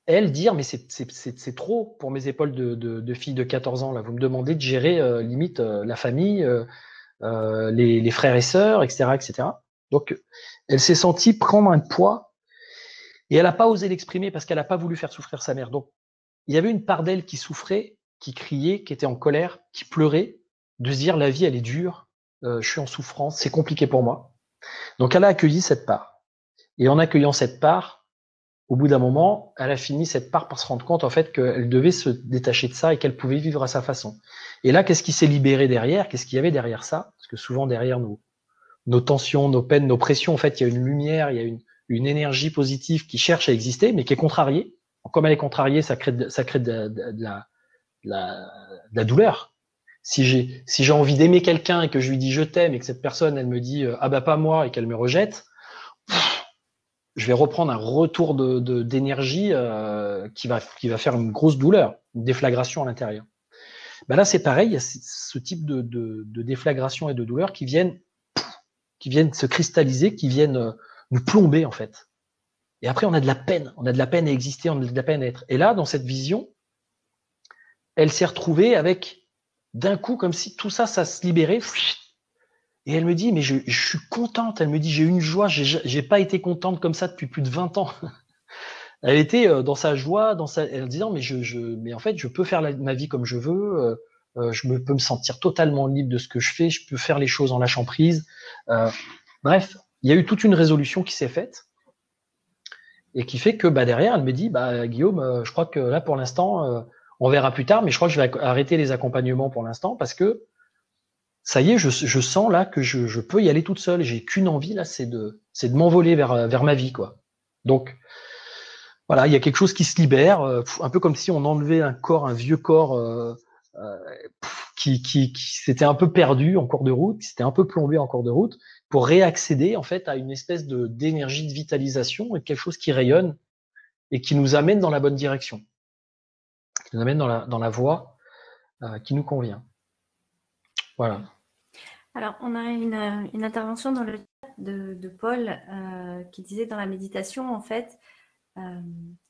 Speaker 2: elle, dire mais c'est trop pour mes épaules de fille de 14 ans, là, vous me demandez de gérer limite la famille, les frères et sœurs, etc., etc. Donc, elle s'est sentie prendre un poids et elle n'a pas osé l'exprimer parce qu'elle n'a pas voulu faire souffrir sa mère. Donc, il y avait une part d'elle qui souffrait, qui criait, qui était en colère, qui pleurait, de se dire la vie, elle est dure, je suis en souffrance, c'est compliqué pour moi. Donc, elle a accueilli cette part. Et en accueillant cette part, au bout d'un moment, elle a fini cette part par se rendre compte en fait qu'elle devait se détacher de ça et qu'elle pouvait vivre à sa façon. Et là, qu'est-ce qui s'est libéré derrière? Qu'est-ce qu'il y avait derrière ça? Parce que souvent derrière nos tensions, nos peines, nos pressions, en fait, il y a une lumière, il y a une énergie positive qui cherche à exister, mais qui est contrariée. Comme elle est contrariée, ça crée de la douleur. Si j'ai envie d'aimer quelqu'un et que je lui dis je t'aime et que cette personne, elle me dit ah bah pas moi et qu'elle me rejette, je vais reprendre un retour d'énergie qui va faire une grosse douleur, une déflagration à l'intérieur. Ben là, c'est pareil, il y a ce type de déflagration et de douleur qui viennent se cristalliser, qui viennent nous plomber en fait. Et après, on a de la peine à exister, on a de la peine à être. Et là, dans cette vision, elle s'est retrouvée avec d'un coup, comme si tout ça, ça se libérait. Et elle me dit, mais je suis contente. Elle me dit, j'ai une joie, j'ai pas été contente comme ça depuis plus de 20 ans. Elle était dans sa joie, elle disant, mais en fait, je peux faire ma vie comme je veux. Peux me sentir totalement libre de ce que je fais. Je peux faire les choses en lâchant prise. Bref, il y a eu toute une résolution qui s'est faite et qui fait que derrière, elle me dit, Guillaume, je crois que là, pour l'instant, on verra plus tard, mais je crois que je vais arrêter les accompagnements pour l'instant parce que ça y est, je sens là que je peux y aller toute seule. J'ai qu'une envie là, c'est de m'envoler vers ma vie, quoi. Donc voilà, il y a quelque chose qui se libère, un peu comme si on enlevait un vieux corps qui s'était un peu perdu en cours de route, qui s'était un peu plombé en cours de route, pour réaccéder en fait à une espèce d'énergie de vitalisation et quelque chose qui rayonne et qui nous amène dans la bonne direction, qui nous amène dans la voie qui nous convient. Voilà.
Speaker 1: Alors, on a une intervention dans le chat de Paul qui disait dans la méditation, en fait,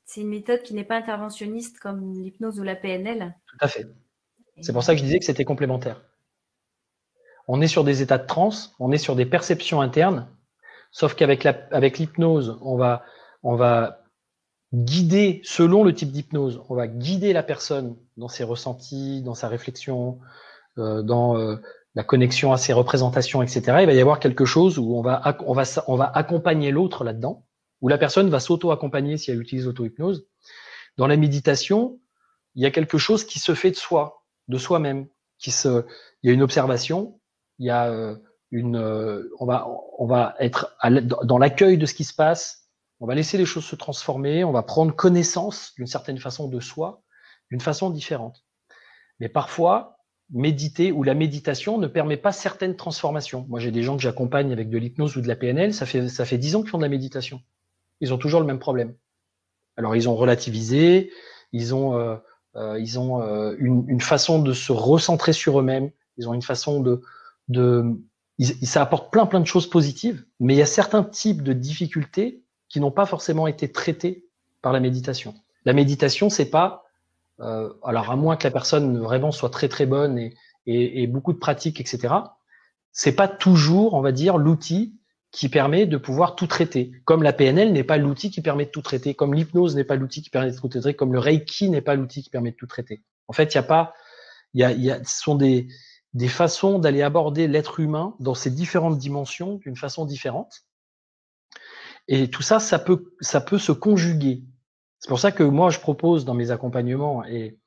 Speaker 1: c'est une méthode qui n'est pas interventionniste comme l'hypnose ou la PNL.
Speaker 2: Tout à fait. C'est pour ça que je disais que c'était complémentaire. On est sur des états de transe, on est sur des perceptions internes, sauf qu'avec l'hypnose, on va guider, selon le type d'hypnose, on va guider la personne dans ses ressentis, dans sa réflexion, dans la connexion à ses représentations, etc. Il va y avoir quelque chose où on va accompagner l'autre là-dedans, où la personne va s'auto-accompagner si elle utilise l'auto-hypnose. Dans la méditation, il y a quelque chose qui se fait de soi-même. Il y a une observation, il y a on va être dans l'accueil de ce qui se passe, on va laisser les choses se transformer, on va prendre connaissance d'une certaine façon de soi, d'une façon différente. Mais parfois, méditer ou la méditation ne permet pas certaines transformations. Moi, j'ai des gens que j'accompagne avec de l'hypnose ou de la PNL, ça fait 10 ans qu'ils font de la méditation. Ils ont toujours le même problème. Alors, ils ont relativisé, ils ont une façon de se recentrer sur eux-mêmes, ils ont une façon ça apporte plein de choses positives, mais il y a certains types de difficultés qui n'ont pas forcément été traitées par la méditation. La méditation, c'est pas alors à moins que la personne vraiment soit très très bonne et beaucoup de pratiques, etc. C'est pas toujours, on va dire, l'outil qui permet de pouvoir tout traiter. Comme la PNL n'est pas l'outil qui permet de tout traiter, comme l'hypnose n'est pas l'outil qui permet de tout traiter, comme le Reiki n'est pas l'outil qui permet de tout traiter. En fait, il y a pas, ce sont des façons d'aller aborder l'être humain dans ses différentes dimensions d'une façon différente. Et tout ça, ça peut se conjuguer. C'est pour ça que moi, je propose dans mes accompagnements, et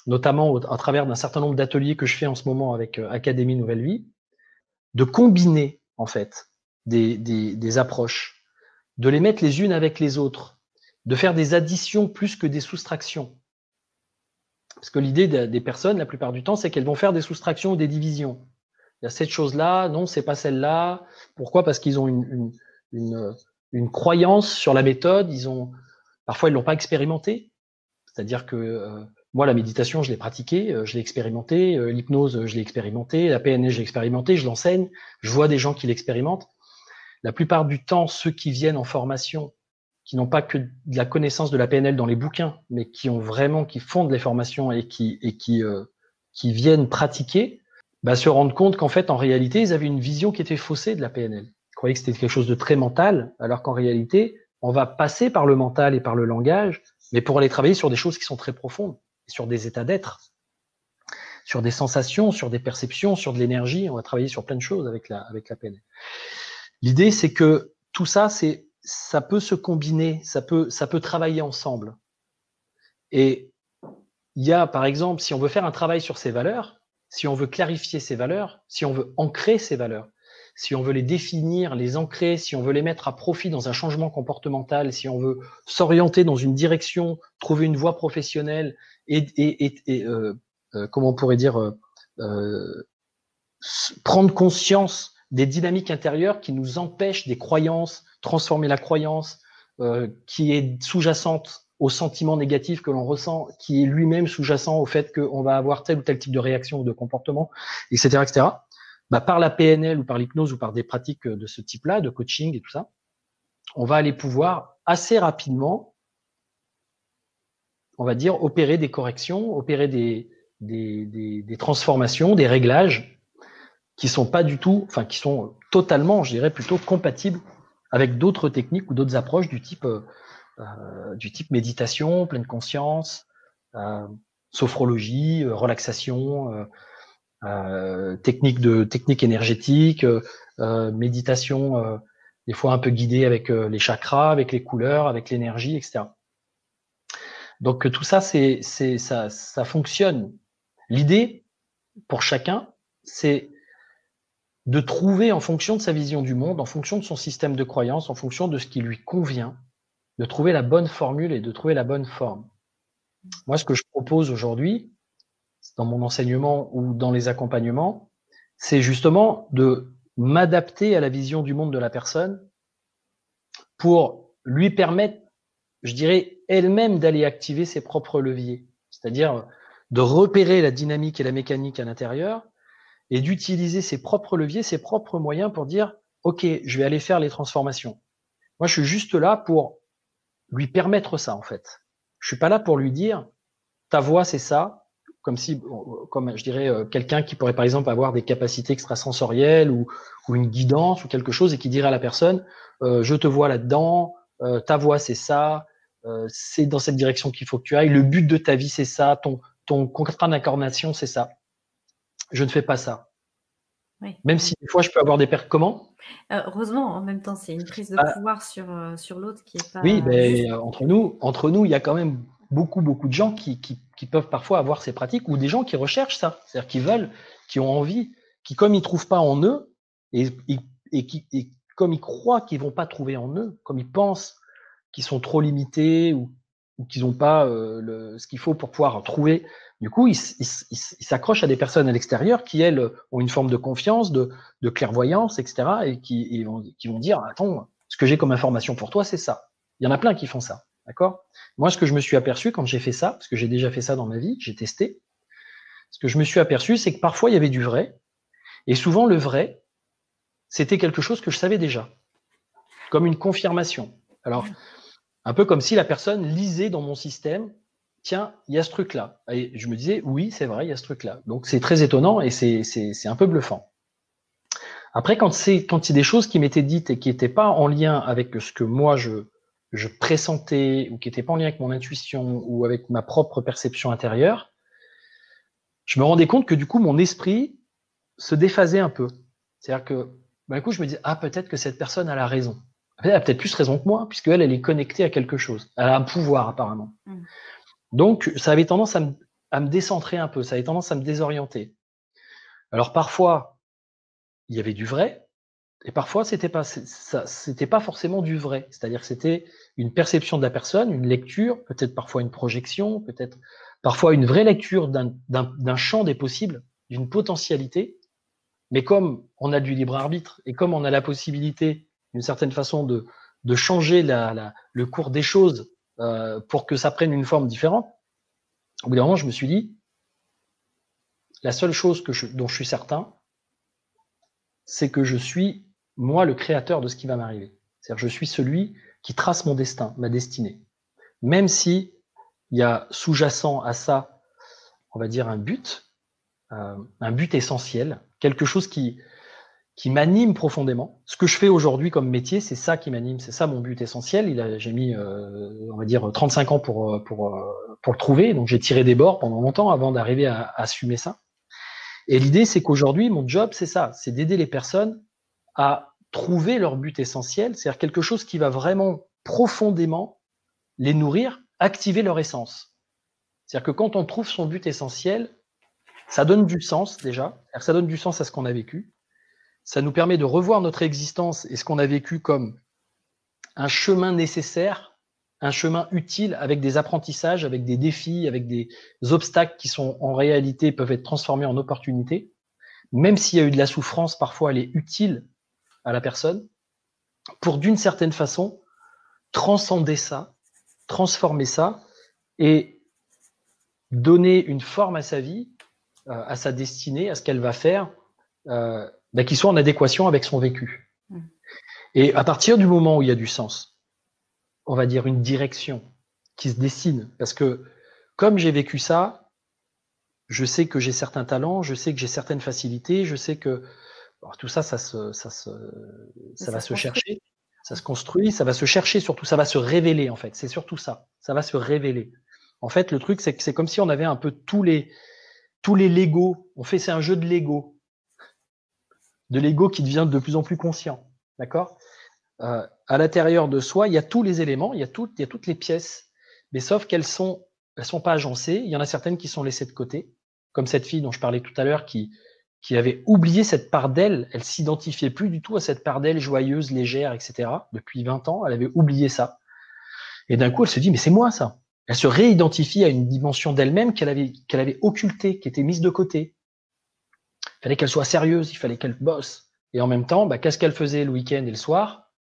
Speaker 2: notamment à travers d'un certain nombre d'ateliers que je fais en ce moment avec Académie Nouvelle Vie, de combiner en fait des approches, de les mettre les unes avec les autres, de faire des additions plus que des soustractions. Parce que l'idée des personnes, la plupart du temps, c'est qu'elles vont faire des soustractions ou des divisions. Il y a cette chose-là, non, c'est pas celle-là. Pourquoi? Parce qu'ils ont une croyance sur la méthode. Parfois, ils l'ont pas expérimenté. C'est-à-dire que moi, la méditation, je l'ai pratiquée, je l'ai expérimenté. L'hypnose, je l'ai expérimenté. La PNL, je l'ai expérimenté. Je l'enseigne. Je vois des gens qui l'expérimentent. La plupart du temps, ceux qui viennent en formation, qui n'ont pas que de la connaissance de la PNL dans les bouquins, mais qui font de les formations et qui viennent pratiquer, se rendent compte qu'en fait, en réalité, ils avaient une vision qui était faussée de la PNL. Ils croyaient que c'était quelque chose de très mental, alors qu'en réalité, on va passer par le mental et par le langage, mais pour aller travailler sur des choses qui sont très profondes, sur des états d'être, sur des sensations, sur des perceptions, sur de l'énergie. On va travailler sur plein de choses avec la PNL. L'idée, c'est que tout ça, ça peut se combiner, ça peut travailler ensemble. Et il y a, par exemple, si on veut faire un travail sur ses valeurs, si on veut clarifier ses valeurs, si on veut ancrer ses valeurs, si on veut les définir, les ancrer, si on veut les mettre à profit dans un changement comportemental, si on veut s'orienter dans une direction, trouver une voie professionnelle comment on pourrait dire, prendre conscience des dynamiques intérieures qui nous empêchent des croyances, transformer la croyance qui est sous-jacente au sentiment négatif que l'on ressent, qui est lui-même sous-jacent au fait qu'on va avoir tel ou tel type de réaction ou de comportement, etc., etc. Par la PNL ou par l'hypnose ou par des pratiques de ce type-là, de coaching et tout ça, on va aller pouvoir assez rapidement, on va dire, opérer des corrections, opérer des transformations, des réglages qui sont pas du tout, enfin qui sont totalement, je dirais plutôt compatibles avec d'autres techniques ou d'autres approches du type méditation, pleine conscience, sophrologie, relaxation, technique énergétique, méditation des fois un peu guidée avec les chakras, avec les couleurs, avec l'énergie, etc. Donc tout ça, ça fonctionne. L'idée pour chacun, c'est de trouver en fonction de sa vision du monde, en fonction de son système de croyance, en fonction de ce qui lui convient, de trouver la bonne formule et de trouver la bonne forme. Moi, ce que je propose aujourd'hui, dans mon enseignement ou dans les accompagnements, c'est justement de m'adapter à la vision du monde de la personne pour lui permettre, je dirais, elle-même d'aller activer ses propres leviers. C'est-à-dire de repérer la dynamique et la mécanique à l'intérieur et d'utiliser ses propres leviers, ses propres moyens pour dire « Ok, je vais aller faire les transformations ». Moi, je suis juste là pour lui permettre ça, en fait. Je suis pas là pour lui dire « Ta voix, c'est ça », comme je dirais, quelqu'un qui pourrait, par exemple, avoir des capacités extrasensorielles ou une guidance ou quelque chose et qui dirait à la personne « Je te vois là-dedans, ta voix, c'est ça, c'est dans cette direction qu'il faut que tu ailles, le but de ta vie, c'est ça, ton contrat d'incarnation, c'est ça ». Je ne fais pas ça.
Speaker 1: Oui.
Speaker 2: Même si des fois je peux avoir des pertes. Comment?
Speaker 1: Heureusement, en même temps, c'est une prise de pouvoir sur l'autre qui est pas
Speaker 2: Oui,
Speaker 1: juste.
Speaker 2: entre nous, il y a quand même beaucoup de gens qui peuvent parfois avoir ces pratiques ou des gens qui recherchent ça. C'est-à-dire qui veulent, qui ont envie, qui comme ils trouvent pas en eux et comme ils croient qu'ils vont pas trouver en eux, comme ils pensent qu'ils sont trop limités ou qu'ils n'ont pas ce qu'il faut pour pouvoir trouver. Du coup, ils s'accrochent à des personnes à l'extérieur qui, elles, ont une forme de confiance, de clairvoyance, etc. et qui vont dire, attends, ce que j'ai comme information pour toi, c'est ça. Il y en a plein qui font ça, d'accord? Moi, ce que je me suis aperçu quand j'ai fait ça, parce que j'ai déjà fait ça dans ma vie, j'ai testé, ce que je me suis aperçu, c'est que parfois, il y avait du vrai, et souvent, le vrai, c'était quelque chose que je savais déjà, comme une confirmation. Alors, un peu comme si la personne lisait dans mon système, tiens, il y a ce truc-là. Et je me disais, oui, c'est vrai, il y a ce truc-là. Donc, c'est très étonnant et c'est un peu bluffant. Après, quand c'est des choses qui m'étaient dites et qui n'étaient pas en lien avec ce que moi je pressentais ou qui n'étaient pas en lien avec mon intuition ou avec ma propre perception intérieure, je me rendais compte que du coup, mon esprit se déphaser un peu. C'est-à-dire que, d'un coup, je me dis, ah, peut-être que cette personne a la raison. Elle a peut-être plus raison que moi, puisqu'elle, elle est connectée à quelque chose. Elle a un pouvoir, apparemment. Donc, ça avait tendance à me décentrer un peu, ça avait tendance à me désorienter. Alors, parfois, il y avait du vrai, et parfois, c'était pas forcément du vrai. C'est-à-dire que c'était une perception de la personne, une lecture, peut-être parfois une projection, peut-être parfois une vraie lecture d'un champ des possibles, d'une potentialité. Mais comme on a du libre arbitre et comme on a la possibilité, d'une certaine façon, de changer le cours des choses pour que ça prenne une forme différente, au bout d'un moment, je me suis dit, la seule chose dont je suis certain, c'est que je suis, moi, le créateur de ce qui va m'arriver. C'est-à-dire, je suis celui qui trace mon destin, ma destinée. Même si il y a sous-jacent à ça, on va dire, un but essentiel, quelque chose qui m'anime profondément. Ce que je fais aujourd'hui comme métier, c'est ça qui m'anime, c'est ça mon but essentiel. J'ai mis, on va dire, 35 ans pour le trouver, donc j'ai tiré des bords pendant longtemps avant d'arriver à assumer ça. Et l'idée, c'est qu'aujourd'hui, mon job, c'est ça, c'est d'aider les personnes à trouver leur but essentiel, c'est-à-dire quelque chose qui va vraiment profondément les nourrir, activer leur essence. C'est-à-dire que quand on trouve son but essentiel, ça donne du sens déjà, ça donne du sens à ce qu'on a vécu, ça nous permet de revoir notre existence et ce qu'on a vécu comme un chemin nécessaire, un chemin utile avec des apprentissages, avec des défis, avec des obstacles qui sont en réalité peuvent être transformés en opportunités. Même s'il y a eu de la souffrance, parfois elle est utile à la personne pour d'une certaine façon transcender ça, transformer ça et donner une forme à sa vie, à sa destinée, à ce qu'elle va faire, qui soit en adéquation avec son vécu. Et à partir du moment où il y a du sens, on va dire une direction qui se dessine, parce que comme j'ai vécu ça, je sais que j'ai certains talents, je sais que j'ai certaines facilités, je sais que tout ça, ça va se chercher, ça se construit, ça va se chercher surtout, ça va se révéler en fait. C'est surtout ça, ça va se révéler. En fait, le truc, c'est que c'est comme si on avait un peu tous les Lego. C'est un jeu de Lego qui devient de plus en plus conscient, d'accord. À l'intérieur de soi, il y a tous les éléments, il y a toutes les pièces, mais sauf qu'elles sont pas agencées. Il y en a certaines qui sont laissées de côté, comme cette fille dont je parlais tout à l'heure qui avait oublié cette part d'elle. Elle s'identifiait plus du tout à cette part d'elle joyeuse, légère, etc. Depuis 20 ans, elle avait oublié ça. Et d'un coup, elle se dit, mais c'est moi ça. Elle se réidentifie à une dimension d'elle-même qu'elle avait occultée, qui était mise de côté. Il fallait qu'elle soit sérieuse, il fallait qu'elle bosse. Et en même temps, qu'est-ce qu'elle faisait le week-end et le soir?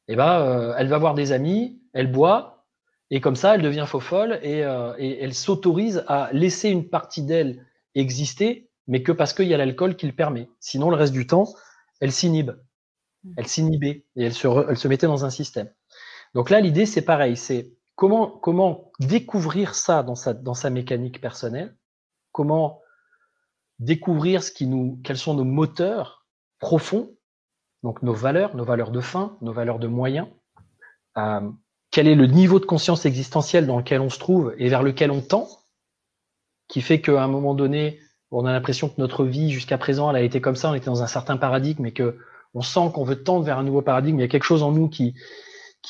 Speaker 2: Elle va voir des amis, elle boit, et comme ça, elle devient faux folle et elle s'autorise à laisser une partie d'elle exister, mais que parce qu'il y a l'alcool qui le permet. Sinon, le reste du temps, elle s'inhibe. Elle s'inhibait et elle se mettait dans un système. Donc là, l'idée, c'est pareil. C'est comment découvrir ça dans sa mécanique personnelle, comment découvrir quels sont nos moteurs profonds, donc nos valeurs de fin, nos valeurs de moyens, quel est le niveau de conscience existentielle dans lequel on se trouve et vers lequel on tend, qui fait qu'à un moment donné, on a l'impression que notre vie jusqu'à présent, elle a été comme ça, on était dans un certain paradigme et que on sent qu'on veut tendre vers un nouveau paradigme. Il y a quelque chose en nous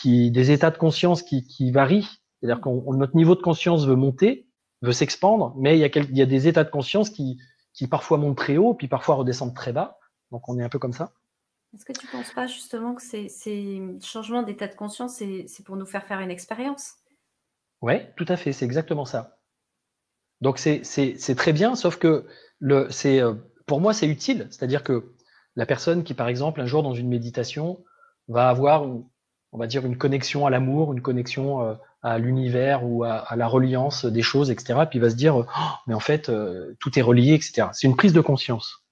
Speaker 2: des états de conscience qui varient. C'est-à-dire que notre niveau de conscience veut monter, veut s'expandre, mais il y a des états de conscience qui parfois montent très haut, puis parfois redescendent très bas. Donc on est un peu comme ça.
Speaker 1: Est-ce que tu ne penses pas justement que ces changements d'état de conscience, c'est pour nous faire une expérience?
Speaker 2: Ouais, tout à fait, c'est exactement ça. Donc c'est très bien, sauf que pour moi c'est utile, c'est-à-dire que la personne qui par exemple un jour dans une méditation va avoir on va dire une connexion à l'amour, une connexion à l'univers ou à la reliance des choses, etc. Puis il va se dire oh, mais en fait tout est relié, etc. C'est une prise de conscience.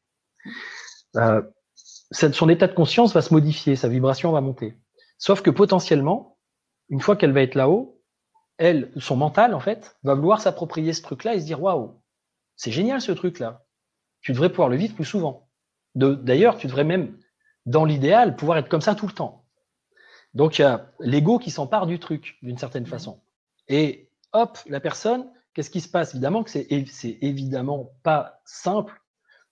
Speaker 2: Son état de conscience va se modifier, sa vibration va monter. Sauf que potentiellement, une fois qu'elle va être là-haut, son mental en fait va vouloir s'approprier ce truc-là et se dire waouh, c'est génial ce truc-là. Tu devrais pouvoir le vivre plus souvent. D'ailleurs, tu devrais même, dans l'idéal, pouvoir être comme ça tout le temps. Donc, il y a l'ego qui s'empare du truc, d'une certaine façon. Et hop, la personne, qu'est-ce qui se passe? Évidemment que c'est évidemment pas simple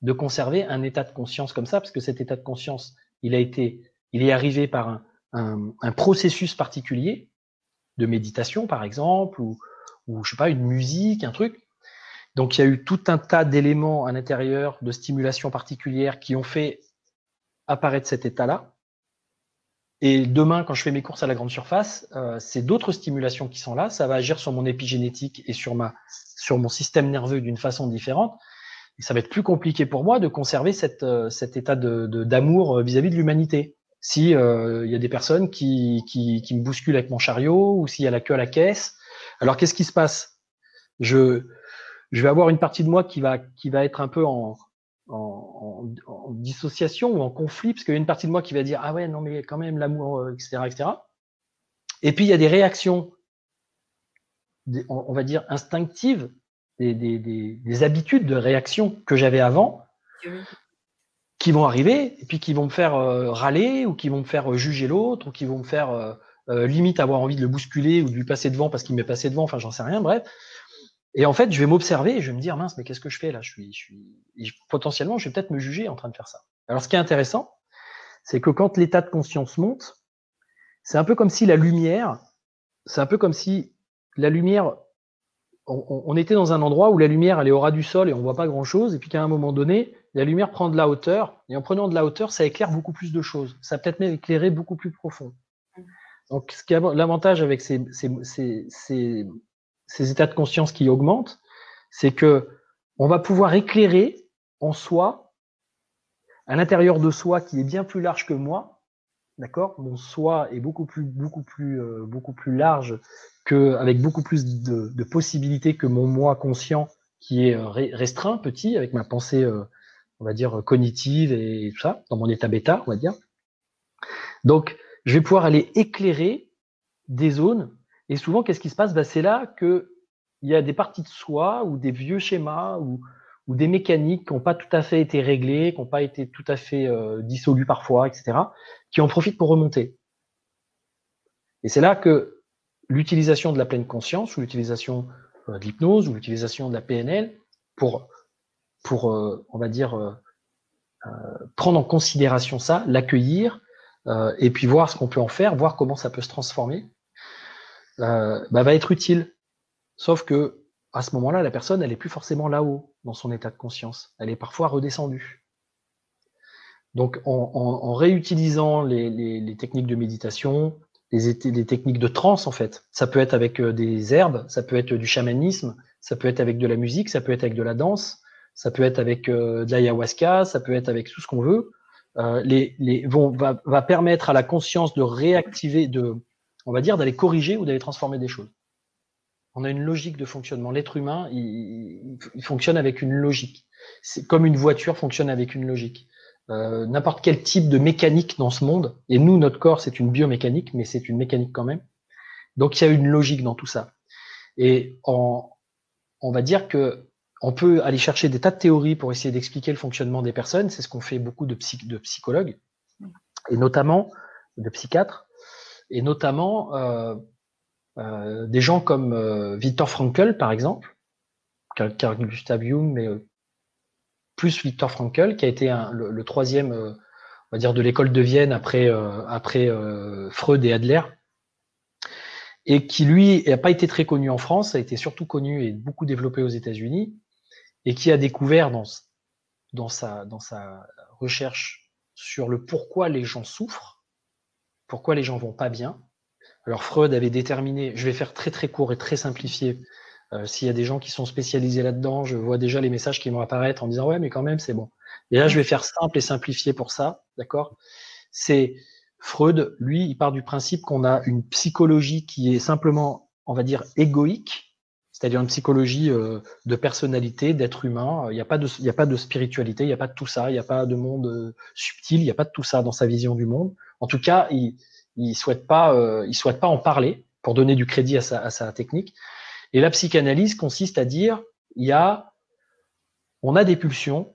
Speaker 2: de conserver un état de conscience comme ça, parce que cet état de conscience, il est arrivé par un processus particulier de méditation, par exemple, ou je sais pas, une musique, un truc. Donc, il y a eu tout un tas d'éléments à l'intérieur, de stimulations particulières qui ont fait apparaître cet état-là. Et demain, quand je fais mes courses à la grande surface, c'est d'autres stimulations qui sont là. Ça va agir sur mon épigénétique et sur mon système nerveux d'une façon différente. Et ça va être plus compliqué pour moi de conserver cet état d'amour vis-à-vis de l'humanité. Si y a des personnes qui me bousculent avec mon chariot, ou s'il y a la queue à la caisse, alors qu'est-ce qui se passe? Je vais avoir une partie de moi qui va être un peu en dissociation ou en conflit, parce qu'il y a une partie de moi qui va dire ah ouais non mais quand même l'amour, etc., etc. Et puis il y a des réactions, on va dire instinctives, des habitudes de réaction que j'avais avant, qui vont arriver et puis qui vont me faire râler, ou qui vont me faire juger l'autre, ou qui vont me faire limite avoir envie de le bousculer ou de lui passer devant parce qu'il m'est passé devant, enfin j'en sais rien, bref. Et en fait, je vais m'observer et je vais me dire mince, mais qu'est-ce que je fais là? Potentiellement, je vais peut-être me juger en train de faire ça. Alors, ce qui est intéressant, c'est que quand l'état de conscience monte, c'est un peu comme si la lumière, on était dans un endroit où la lumière elle est au ras du sol et on voit pas grand-chose, et puis qu'à un moment donné, la lumière prend de la hauteur, et en prenant de la hauteur, ça éclaire beaucoup plus de choses. Ça peut-être même éclairer beaucoup plus profond. Donc, ce qui est l'avantage avec ces états de conscience qui augmentent, c'est que on va pouvoir éclairer en soi, à l'intérieur de soi qui est bien plus large que moi, d'accord? Mon soi est beaucoup plus large, avec beaucoup plus de possibilités que mon moi conscient qui est restreint, petit, avec ma pensée, on va dire cognitive et tout ça, dans mon état bêta, on va dire. Donc, je vais pouvoir aller éclairer des zones. Et souvent, qu'est-ce qui se passe? C'est là que il y a des parties de soi ou des vieux schémas ou des mécaniques qui n'ont pas tout à fait été réglées, qui n'ont pas été tout à fait dissolues parfois, etc., qui en profitent pour remonter. Et c'est là que l'utilisation de la pleine conscience, ou l'utilisation de l'hypnose, ou l'utilisation de la PNL, pour on va dire, prendre en considération ça, l'accueillir, et puis voir ce qu'on peut en faire, voir comment ça peut se transformer, va être utile. Sauf que à ce moment-là, la personne, elle est plus forcément là-haut dans son état de conscience. Elle est parfois redescendue. Donc, en réutilisant les techniques de méditation, les techniques de transe, en fait, ça peut être avec des herbes, ça peut être du chamanisme, ça peut être avec de la musique, ça peut être avec de la danse, ça peut être avec de l'ayahuasca, ça peut être avec tout ce qu'on veut, va permettre à la conscience de réactiver, on va dire, d'aller corriger ou d'aller transformer des choses. On a une logique de fonctionnement. L'être humain, il fonctionne avec une logique. C'est comme une voiture fonctionne avec une logique. N'importe quel type de mécanique dans ce monde, et nous, notre corps, c'est une biomécanique, mais c'est une mécanique quand même. Donc, il y a une logique dans tout ça. Et on va dire que on peut aller chercher des tas de théories pour essayer d'expliquer le fonctionnement des personnes. C'est ce qu'on fait beaucoup de psychologues, et notamment de psychiatres, et notamment des gens comme Viktor Frankl, par exemple, Carl Gustav Jung, mais plus Viktor Frankl, qui a été le troisième, on va dire, de l'école de Vienne après Freud et Adler, et qui, lui, n'a pas été très connu en France, a été surtout connu et beaucoup développé aux États-Unis, et qui a découvert dans sa recherche sur le pourquoi les gens souffrent, pourquoi les gens vont pas bien. Alors Freud avait déterminé, je vais faire très très court et très simplifié, s'il y a des gens qui sont spécialisés là-dedans, je vois déjà les messages qui vont apparaître en disant ouais mais quand même c'est bon. Et là je vais faire simple et simplifié pour ça, d'accord? C'est Freud, lui, il part du principe qu'on a une psychologie qui est simplement, on va dire, égoïque, c'est-à-dire une psychologie de personnalité, d'être humain. Il n'y a pas de spiritualité, il n'y a pas de tout ça, il n'y a pas de monde subtil, il n'y a pas de tout ça dans sa vision du monde. En tout cas, il souhaite pas en parler pour donner du crédit à sa technique. Et la psychanalyse consiste à dire, on a des pulsions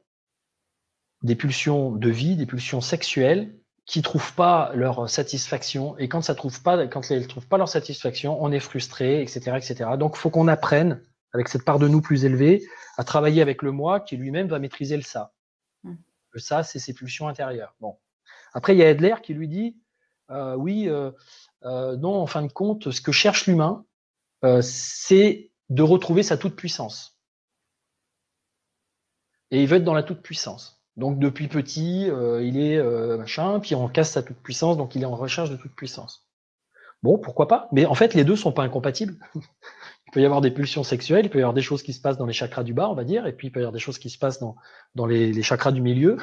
Speaker 2: de vie, des pulsions sexuelles qui trouvent pas leur satisfaction. Et quand elles trouvent pas leur satisfaction, on est frustré, etc., etc. Donc, il faut qu'on apprenne, avec cette part de nous plus élevée, à travailler avec le moi qui lui-même va maîtriser le ça. que ça, c'est ses pulsions intérieures. Bon. Après, il y a Adler qui lui dit, oui, non, en fin de compte, ce que cherche l'humain, c'est de retrouver sa toute-puissance. Et il veut être dans la toute-puissance. Donc depuis petit, il est machin, puis on casse sa toute-puissance, donc il est en recherche de toute-puissance. Bon, pourquoi pas? Mais en fait, les deux sont pas incompatibles. Il peut y avoir des pulsions sexuelles, il peut y avoir des choses qui se passent dans les chakras du bas, on va dire, et puis il peut y avoir des choses qui se passent dans les chakras du milieu.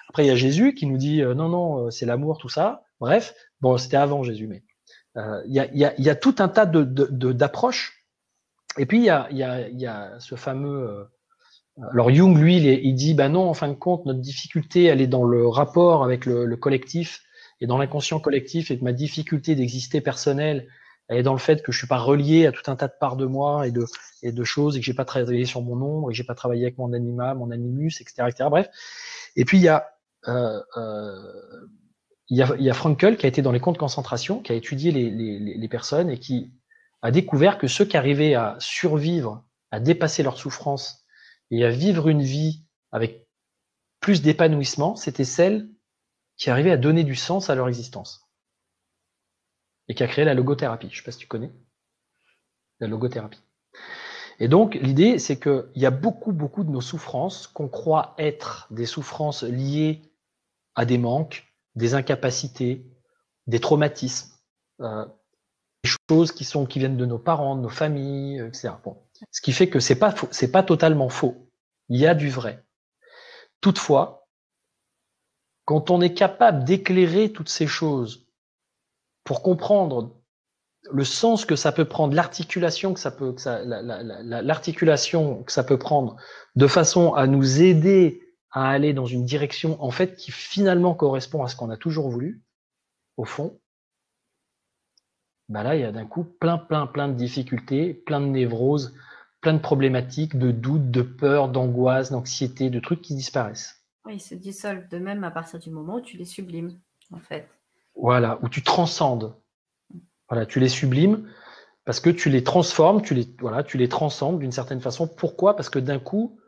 Speaker 2: Après, il y a Jésus qui nous dit non, non, c'est l'amour, tout ça. Bref, bon, c'était avant Jésus, mais il y a tout un tas d'approches. Et puis, il y a ce fameux... alors Jung, lui, il dit, bah non, en fin de compte, notre difficulté, elle est dans le rapport avec le collectif et dans l'inconscient collectif, et que ma difficulté d'exister personnelle, elle est dans le fait que je suis pas relié à tout un tas de parts de moi et de choses, et que j'ai pas travaillé sur mon ombre, et que j'ai pas travaillé avec mon anima, mon animus, etc., etc. Bref. Et puis il y a Frankl qui a été dans les camps de concentration, qui a étudié les personnes et qui a découvert que ceux qui arrivaient à survivre, à dépasser leur souffrance et à vivre une vie avec plus d'épanouissement, c'était celles qui arrivaient à donner du sens à leur existence. Et qui a créé la logothérapie. Je ne sais pas si tu connais la logothérapie. Et donc, l'idée, c'est qu'il y a beaucoup de nos souffrances qu'on croit être des souffrances liées à des manques, des incapacités, des traumatismes, des choses qui viennent de nos parents, de nos familles, etc. Bon. Ce qui fait que c'est pas totalement faux. Il y a du vrai. Toutefois, quand on est capable d'éclairer toutes ces choses pour comprendre le sens que ça peut prendre, l'articulation que ça peut prendre, de façon à nous aider à aller dans une direction en fait qui finalement correspond à ce qu'on a toujours voulu, au fond, bah là il y a d'un coup plein de difficultés, plein de névroses, plein de problématiques, de doutes, de peurs, d'angoisses, d'anxiété, de trucs qui disparaissent.
Speaker 1: Oui, ils se dissolvent de même à partir du moment où tu les sublimes, en fait.
Speaker 2: Voilà, où tu transcendes. Voilà, tu les sublimes parce que tu les transformes, tu les transcendes d'une certaine façon. Pourquoi? Parce que d'un coup,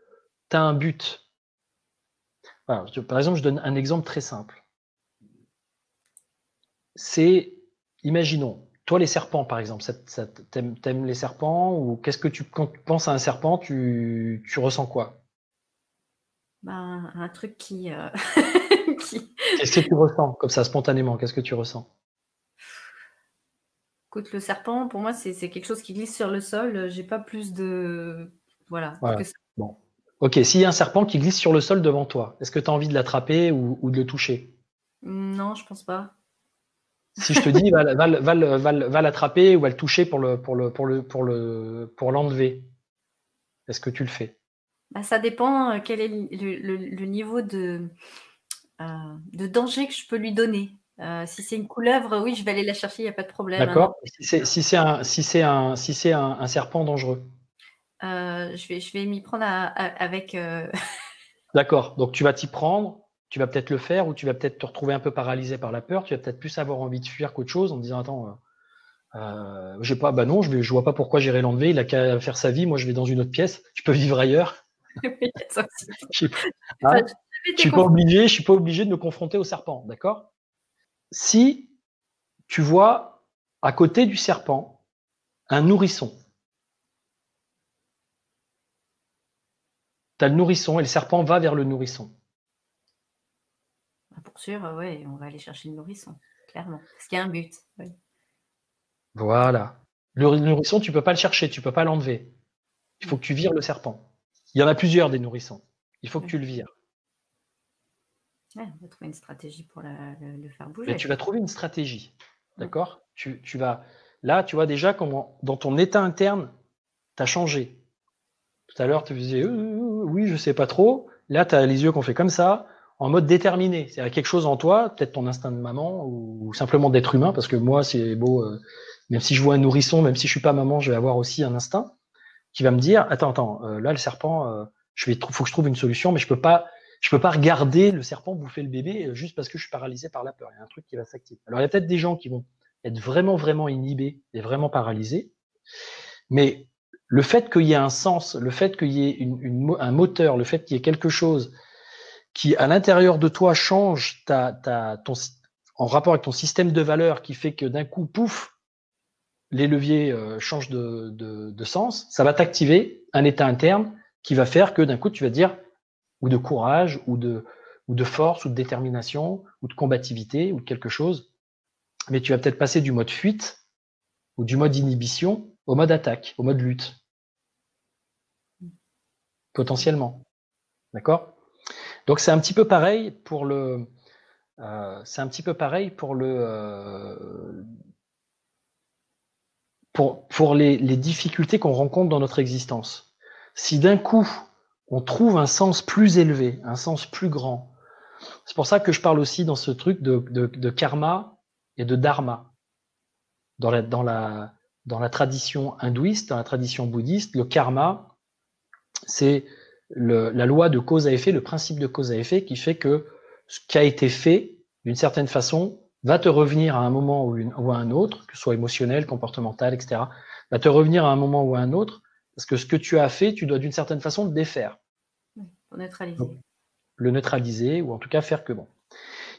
Speaker 2: tu as un but. Voilà, par exemple, je donne un exemple très simple. C'est, imaginons, toi les serpents par exemple, t'aimes les serpents, ou qu'est-ce que quand tu penses à un serpent, tu ressens quoi?
Speaker 1: Ben, un truc qui...
Speaker 2: Qu'est-ce que tu ressens comme ça spontanément? Qu'est-ce que tu ressens?
Speaker 1: Écoute, le serpent, pour moi, c'est quelque chose qui glisse sur le sol. J'ai pas plus de... Voilà.
Speaker 2: Voilà.
Speaker 1: Que ça.
Speaker 2: Bon. Ok, s'il y a un serpent qui glisse sur le sol devant toi, est-ce que tu as envie de l'attraper ou de le toucher?
Speaker 1: Non, je pense pas.
Speaker 2: Si je te dis va l'attraper ou va le toucher pour l'enlever, est-ce que tu le fais?
Speaker 1: Bah, ça dépend quel est le niveau de danger que je peux lui donner. Si c'est une couleuvre, oui, je vais aller la chercher, il n'y a pas de problème.
Speaker 2: D'accord. Si c'est un serpent dangereux.
Speaker 1: Je vais m'y prendre avec...
Speaker 2: D'accord. Donc tu vas t'y prendre, tu vas peut-être le faire, ou tu vas peut-être te retrouver un peu paralysé par la peur. Tu vas peut-être plus avoir envie de fuir qu'autre chose en te disant attends, j'ai pas, bah non, je vois pas pourquoi j'irai l'enlever. Il a qu'à faire sa vie. Moi, je vais dans une autre pièce. Tu peux vivre ailleurs. Je suis pas obligé de me confronter au serpent, d'accord? Si tu vois à côté du serpent un nourrisson, tu as le nourrisson et le serpent va vers le nourrisson.
Speaker 1: Pour sûr, ouais, on va aller chercher le nourrisson, clairement. Parce qu'il y a un but. Ouais.
Speaker 2: Voilà. Le nourrisson, tu peux pas le chercher, tu peux pas l'enlever. Il faut que tu vires le serpent. Il y en a plusieurs des nourrissons. Il faut que tu le vires.
Speaker 1: Ouais, on va trouver une stratégie pour le faire bouger.
Speaker 2: Mais tu vas trouver une stratégie. D'accord? Tu vas. Là, tu vois déjà comment, dans ton état interne, tu as changé. Tout à l'heure, tu disais oui, je sais pas trop. Là, tu as les yeux qu'on fait comme ça, en mode déterminé. C'est-à-dire quelque chose en toi, peut-être ton instinct de maman ou simplement d'être humain, parce que moi, c'est beau, même si je vois un nourrisson, même si je suis pas maman, je vais avoir aussi un instinct qui va me dire attends, là, le serpent, faut que je trouve une solution, mais je peux pas regarder le serpent bouffer le bébé juste parce que je suis paralysé par la peur. Il y a un truc qui va s'activer. Alors, il y a peut-être des gens qui vont être vraiment inhibés et vraiment paralysés, mais le fait qu'il y ait un sens, le fait qu'il y ait un moteur, le fait qu'il y ait quelque chose qui à l'intérieur de toi change en rapport avec ton système de valeurs, qui fait que d'un coup, pouf, les leviers changent de sens, ça va t'activer un état interne qui va faire que d'un coup, tu vas dire, ou de courage, ou de force, ou de détermination, ou de combativité, ou de quelque chose, mais tu vas peut-être passer du mode fuite, ou du mode inhibition, au mode attaque, au mode lutte. Potentiellement. D'accord? Donc c'est un petit peu pareil pour le pour les difficultés qu'on rencontre dans notre existence. Si d'un coup on trouve un sens plus élevé, un sens plus grand, c'est pour ça que je parle aussi dans ce truc de karma et de dharma. Dans la tradition hindouiste, dans la tradition bouddhiste, le karma, c'est la loi de cause à effet, le principe de cause à effet qui fait que ce qui a été fait, d'une certaine façon, va te revenir à un moment ou à un autre, que ce soit émotionnel, comportemental, etc., va te revenir à un moment ou à un autre, parce que ce que tu as fait, tu dois d'une certaine façon le défaire.
Speaker 1: Pour neutraliser.
Speaker 2: Donc, le neutraliser, ou en tout cas faire que bon.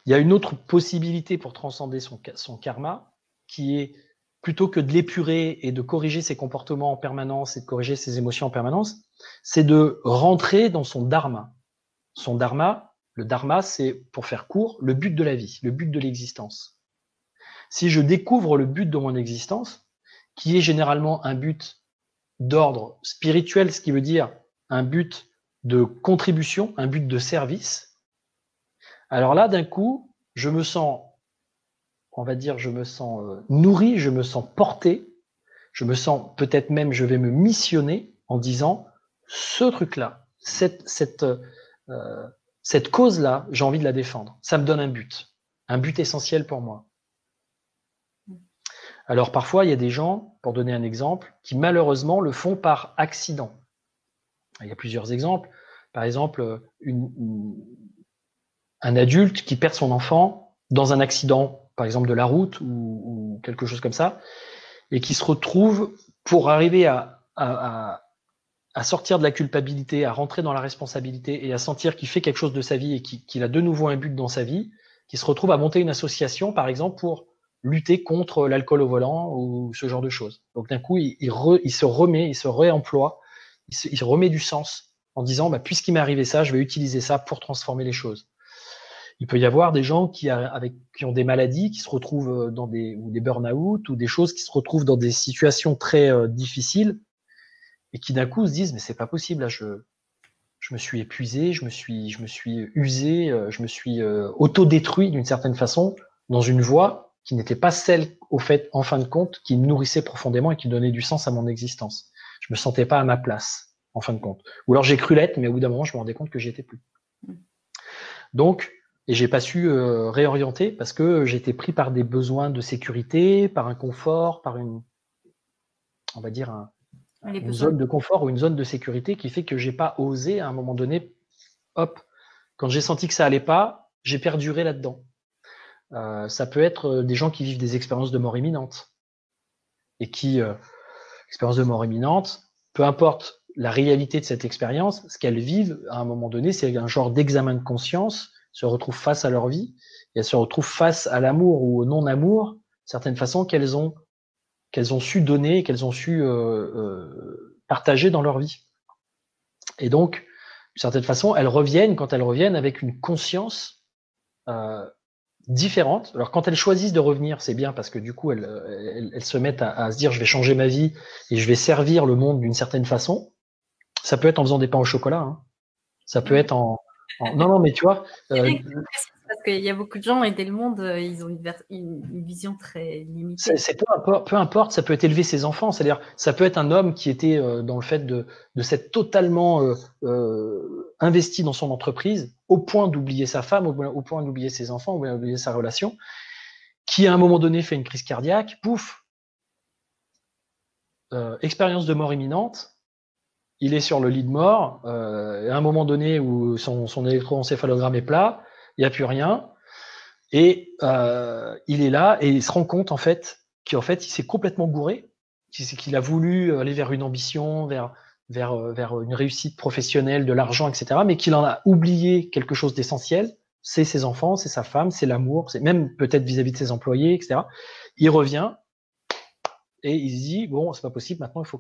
Speaker 2: Il y a une autre possibilité pour transcender son karma, qui est plutôt que de l'épurer et de corriger ses comportements en permanence et de corriger ses émotions en permanence, c'est de rentrer dans son dharma. Son dharma, le dharma, c'est, pour faire court, le but de la vie, le but de l'existence. Si je découvre le but de mon existence, qui est généralement un but d'ordre spirituel, ce qui veut dire un but de contribution, un but de service, alors là, d'un coup, je me sens, on va dire, je me sens nourri, je me sens porté, je me sens peut-être même, je vais me missionner en disant, ce truc-là, cette cause-là, j'ai envie de la défendre. Ça me donne un but essentiel pour moi. Alors parfois, il y a des gens, pour donner un exemple, qui malheureusement le font par accident. Il y a plusieurs exemples. Par exemple, un adulte qui perd son enfant dans un accident, par exemple de la route ou quelque chose comme ça, et qui se retrouve, pour arriver à sortir de la culpabilité, à rentrer dans la responsabilité et à sentir qu'il fait quelque chose de sa vie et qu'il a de nouveau un but dans sa vie, qui se retrouve à monter une association, par exemple, pour lutter contre l'alcool au volant ou ce genre de choses. Donc d'un coup, il se remet, il se réemploie, il remet du sens en disant, bah, puisqu'il m'est arrivé ça, je vais utiliser ça pour transformer les choses. Il peut y avoir des gens qui ont des maladies, qui se retrouvent ou des burn-out ou des choses qui se retrouvent dans des situations très difficiles et qui d'un coup se disent, mais c'est pas possible, là, je me suis épuisé, je me suis usé, je me suis autodétruit d'une certaine façon dans une voie qui n'était pas celle, au fait, en fin de compte, qui me nourrissait profondément et qui donnait du sens à mon existence. Je me sentais pas à ma place, en fin de compte. Ou alors j'ai cru l'être, mais au bout d'un moment, je me rendais compte que j'y étais plus. Donc, et j'ai pas su réorienter parce que j'étais pris par des besoins de sécurité, par un confort, par on va dire une zone de confort ou une zone de sécurité qui fait que j'ai pas osé à un moment donné, hop, quand j'ai senti que ça allait pas, j'ai perduré là-dedans. Ça peut être des gens qui vivent des expériences de mort imminente et qui, expérience de mort imminente, peu importe la réalité de cette expérience, ce qu'elles vivent à un moment donné, c'est un genre d'examen de conscience, se retrouvent face à leur vie et elles se retrouvent face à l'amour ou au non-amour, certaines façons qu'elles ont su donner, qu'elles ont su partager dans leur vie. Et donc, d'une certaine façon, quand elles reviennent avec une conscience différente. Alors, quand elles choisissent de revenir, c'est bien parce que du coup, elles se mettent à se dire, je vais changer ma vie et je vais servir le monde d'une certaine façon. Ça peut être en faisant des pains au chocolat. Hein. Ça peut être non, mais tu vois.
Speaker 1: Parce qu'il y a beaucoup de gens aider le monde, ils ont une vision très limitée.
Speaker 2: C'est peu importe, ça peut être élever ses enfants, c'est-à-dire ça peut être un homme qui était dans le fait de s'être totalement investi dans son entreprise, au point d'oublier sa femme, au point d'oublier ses enfants, au point d'oublier sa relation, qui à un moment donné fait une crise cardiaque, pouf, expérience de mort imminente, il est sur le lit de mort, à un moment donné où son électroencéphalogramme est plat, il n'y a plus rien, et il est là et il se rend compte en fait qu'il s'est complètement gouré, qu'il a voulu aller vers une ambition, vers vers une réussite professionnelle, de l'argent, etc., mais qu'il en a oublié quelque chose d'essentiel, c'est ses enfants, c'est sa femme, c'est l'amour, c'est même peut-être vis-à-vis de ses employés, etc. Il revient et il se dit, bon, c'est pas possible, maintenant faut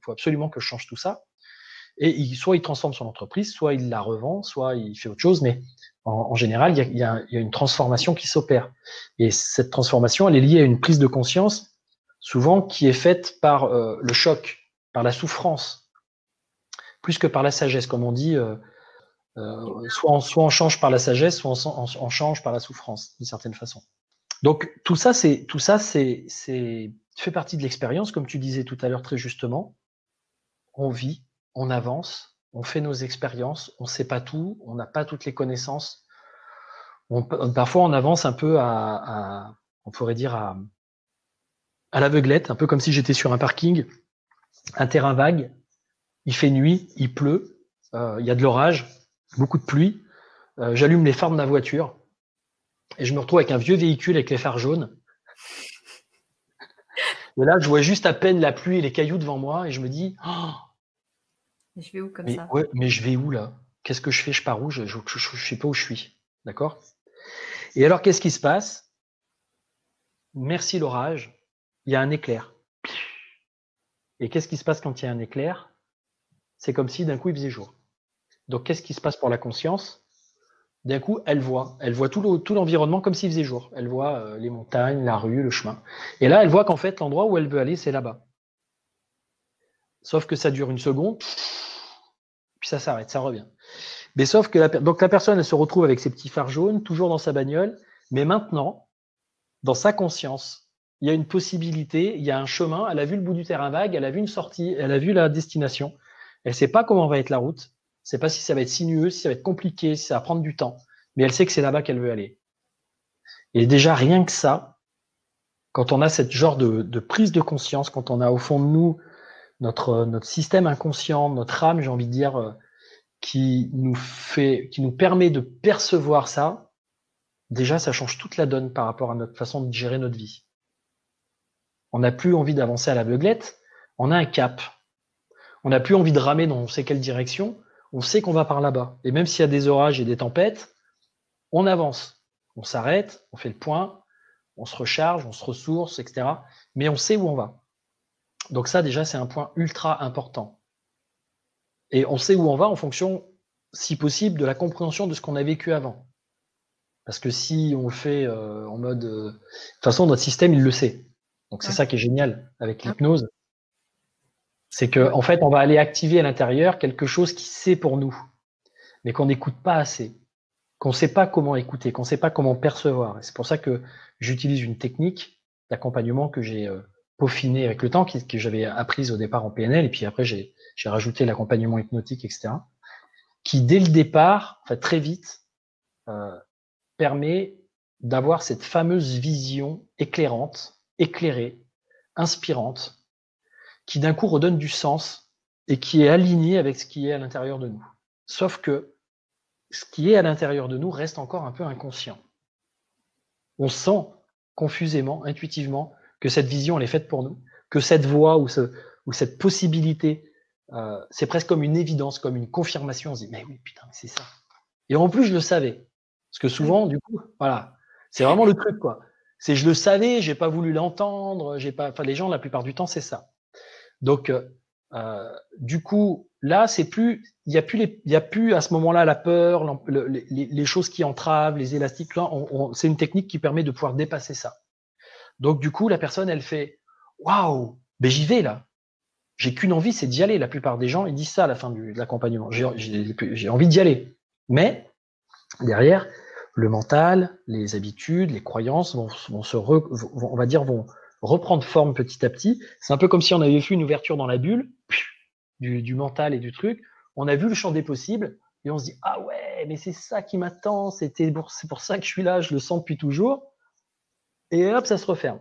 Speaker 2: absolument que je change tout ça. Et soit il transforme son entreprise, soit il la revend, soit il fait autre chose, mais en général, il y a une transformation qui s'opère. Et cette transformation, elle est liée à une prise de conscience, souvent qui est faite par le choc, par la souffrance, plus que par la sagesse, comme on dit. Soit on change par la sagesse, soit on change par la souffrance, d'une certaine façon. Donc tout ça, c'est fait partie de l'expérience, comme tu disais tout à l'heure très justement. On vit, on avance, on fait nos expériences, on ne sait pas tout, on n'a pas toutes les connaissances. Parfois, on avance un peu on pourrait dire à l'aveuglette, un peu comme si j'étais sur un parking, un terrain vague. Il fait nuit, il pleut, il y a de l'orage, beaucoup de pluie. J'allume les phares de ma voiture et je me retrouve avec un vieux véhicule avec les phares jaunes. Et là, je vois juste à peine la pluie et les cailloux devant moi et je me dis, oh,
Speaker 1: je vais où comme
Speaker 2: mais,
Speaker 1: ça?
Speaker 2: ouais, mais je vais où là? Qu'est-ce que je fais? Je pars où? Je sais pas où je suis. D'accord? Et alors, qu'est-ce qui se passe? Merci l'orage, il y a un éclair. Et qu'est-ce qui se passe quand il y a un éclair? C'est comme si d'un coup il faisait jour. Donc, qu'est-ce qui se passe pour la conscience? D'un coup, elle voit tout l'environnement comme s'il faisait jour. Elle voit les montagnes, la rue, le chemin. Et là, elle voit qu'en fait, l'endroit où elle veut aller, c'est là-bas. Sauf que ça dure une seconde, puis ça s'arrête, ça revient. Mais sauf que donc la personne, elle se retrouve avec ses petits phares jaunes, toujours dans sa bagnole, mais maintenant, dans sa conscience, il y a une possibilité, il y a un chemin, elle a vu le bout du terrain vague, elle a vu une sortie, elle a vu la destination, elle ne sait pas comment va être la route, elle ne sait pas si ça va être sinueux, si ça va être compliqué, si ça va prendre du temps, mais elle sait que c'est là-bas qu'elle veut aller. Et déjà, rien que ça, quand on a cette genre de prise de conscience, quand on a au fond de nous notre système inconscient, notre âme, j'ai envie de dire, qui nous permet de percevoir ça, déjà, ça change toute la donne par rapport à notre façon de gérer notre vie. On n'a plus envie d'avancer à l'aveuglette, on a un cap. On n'a plus envie de ramer dans on sait quelle direction, on sait qu'on va par là-bas. Et même s'il y a des orages et des tempêtes, on avance. On s'arrête, on fait le point, on se recharge, on se ressource, etc. Mais on sait où on va. Donc ça, déjà, c'est un point ultra important. Et on sait où on va en fonction, si possible, de la compréhension de ce qu'on a vécu avant. Parce que si on le fait en mode... de toute façon, notre système, il le sait. Donc c'est ça qui est génial avec l'hypnose. C'est qu'en fait, on va aller activer à l'intérieur quelque chose qui sait pour nous, mais qu'on n'écoute pas assez, qu'on ne sait pas comment écouter, qu'on ne sait pas comment percevoir. Et c'est pour ça que j'utilise une technique d'accompagnement que j'ai peaufinée avec le temps, que j'avais apprise au départ en PNL, et puis après j'ai rajouté l'accompagnement hypnotique, etc., qui dès le départ, enfin, très vite, permet d'avoir cette fameuse vision éclairante, éclairée, inspirante, qui d'un coup redonne du sens et qui est aligné avec ce qui est à l'intérieur de nous. Sauf que ce qui est à l'intérieur de nous reste encore un peu inconscient. On sent confusément, intuitivement, que cette vision, elle est faite pour nous, que cette voie ou cette possibilité, c'est presque comme une évidence, comme une confirmation. On se dit, mais oui, putain, c'est ça. Et en plus, je le savais. Parce que souvent, du coup, voilà, c'est vraiment le truc, quoi. C'est je le savais, j'ai pas voulu l'entendre, enfin, les gens, la plupart du temps, c'est ça. Donc, du coup, là, il y a plus à ce moment-là la peur, les choses qui entravent, les élastiques. Là, c'est une technique qui permet de pouvoir dépasser ça. Donc, du coup, la personne, elle fait, waouh, ben j'y vais là. J'ai qu'une envie, c'est d'y aller. La plupart des gens, ils disent ça à la fin de l'accompagnement. J'ai envie d'y aller. Mais derrière, le mental, les habitudes, les croyances vont reprendre forme petit à petit. C'est un peu comme si on avait fait une ouverture dans la bulle du mental et du truc. On a vu le champ des possibles et on se dit ah ouais, mais c'est ça qui m'attend. C'est pour ça que je suis là. Je le sens depuis toujours. Et hop, ça se referme.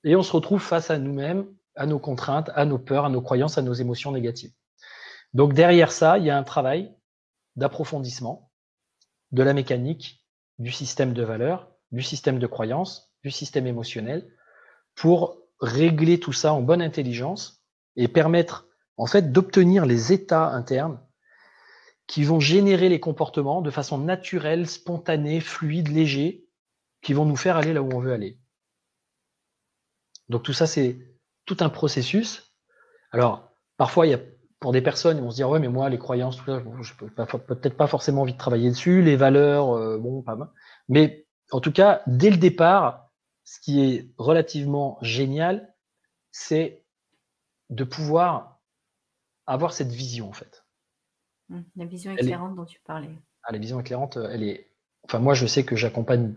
Speaker 2: Et on se retrouve face à nous-mêmes, à nos contraintes, à nos peurs, à nos croyances, à nos émotions négatives. Donc derrière ça, il y a un travail d'approfondissement de la mécanique, du système de valeurs, du système de croyances, du système émotionnel, pour régler tout ça en bonne intelligence et permettre en fait, d'obtenir les états internes qui vont générer les comportements de façon naturelle, spontanée, fluide, léger, qui vont nous faire aller là où on veut aller. Donc tout ça, c'est tout un processus. Alors, parfois, il y a, pour des personnes, ils vont se dire, ouais, mais moi, les croyances, tout ça, je n'ai peut-être pas forcément envie de travailler dessus, les valeurs, bon, pas mal. Mais en tout cas, dès le départ, ce qui est relativement génial, c'est de pouvoir avoir cette vision, en fait.
Speaker 1: La vision
Speaker 2: Elle est,
Speaker 1: éclairante dont tu parlais.
Speaker 2: la vision éclairante, elle est. Enfin, moi, je sais que j'accompagne.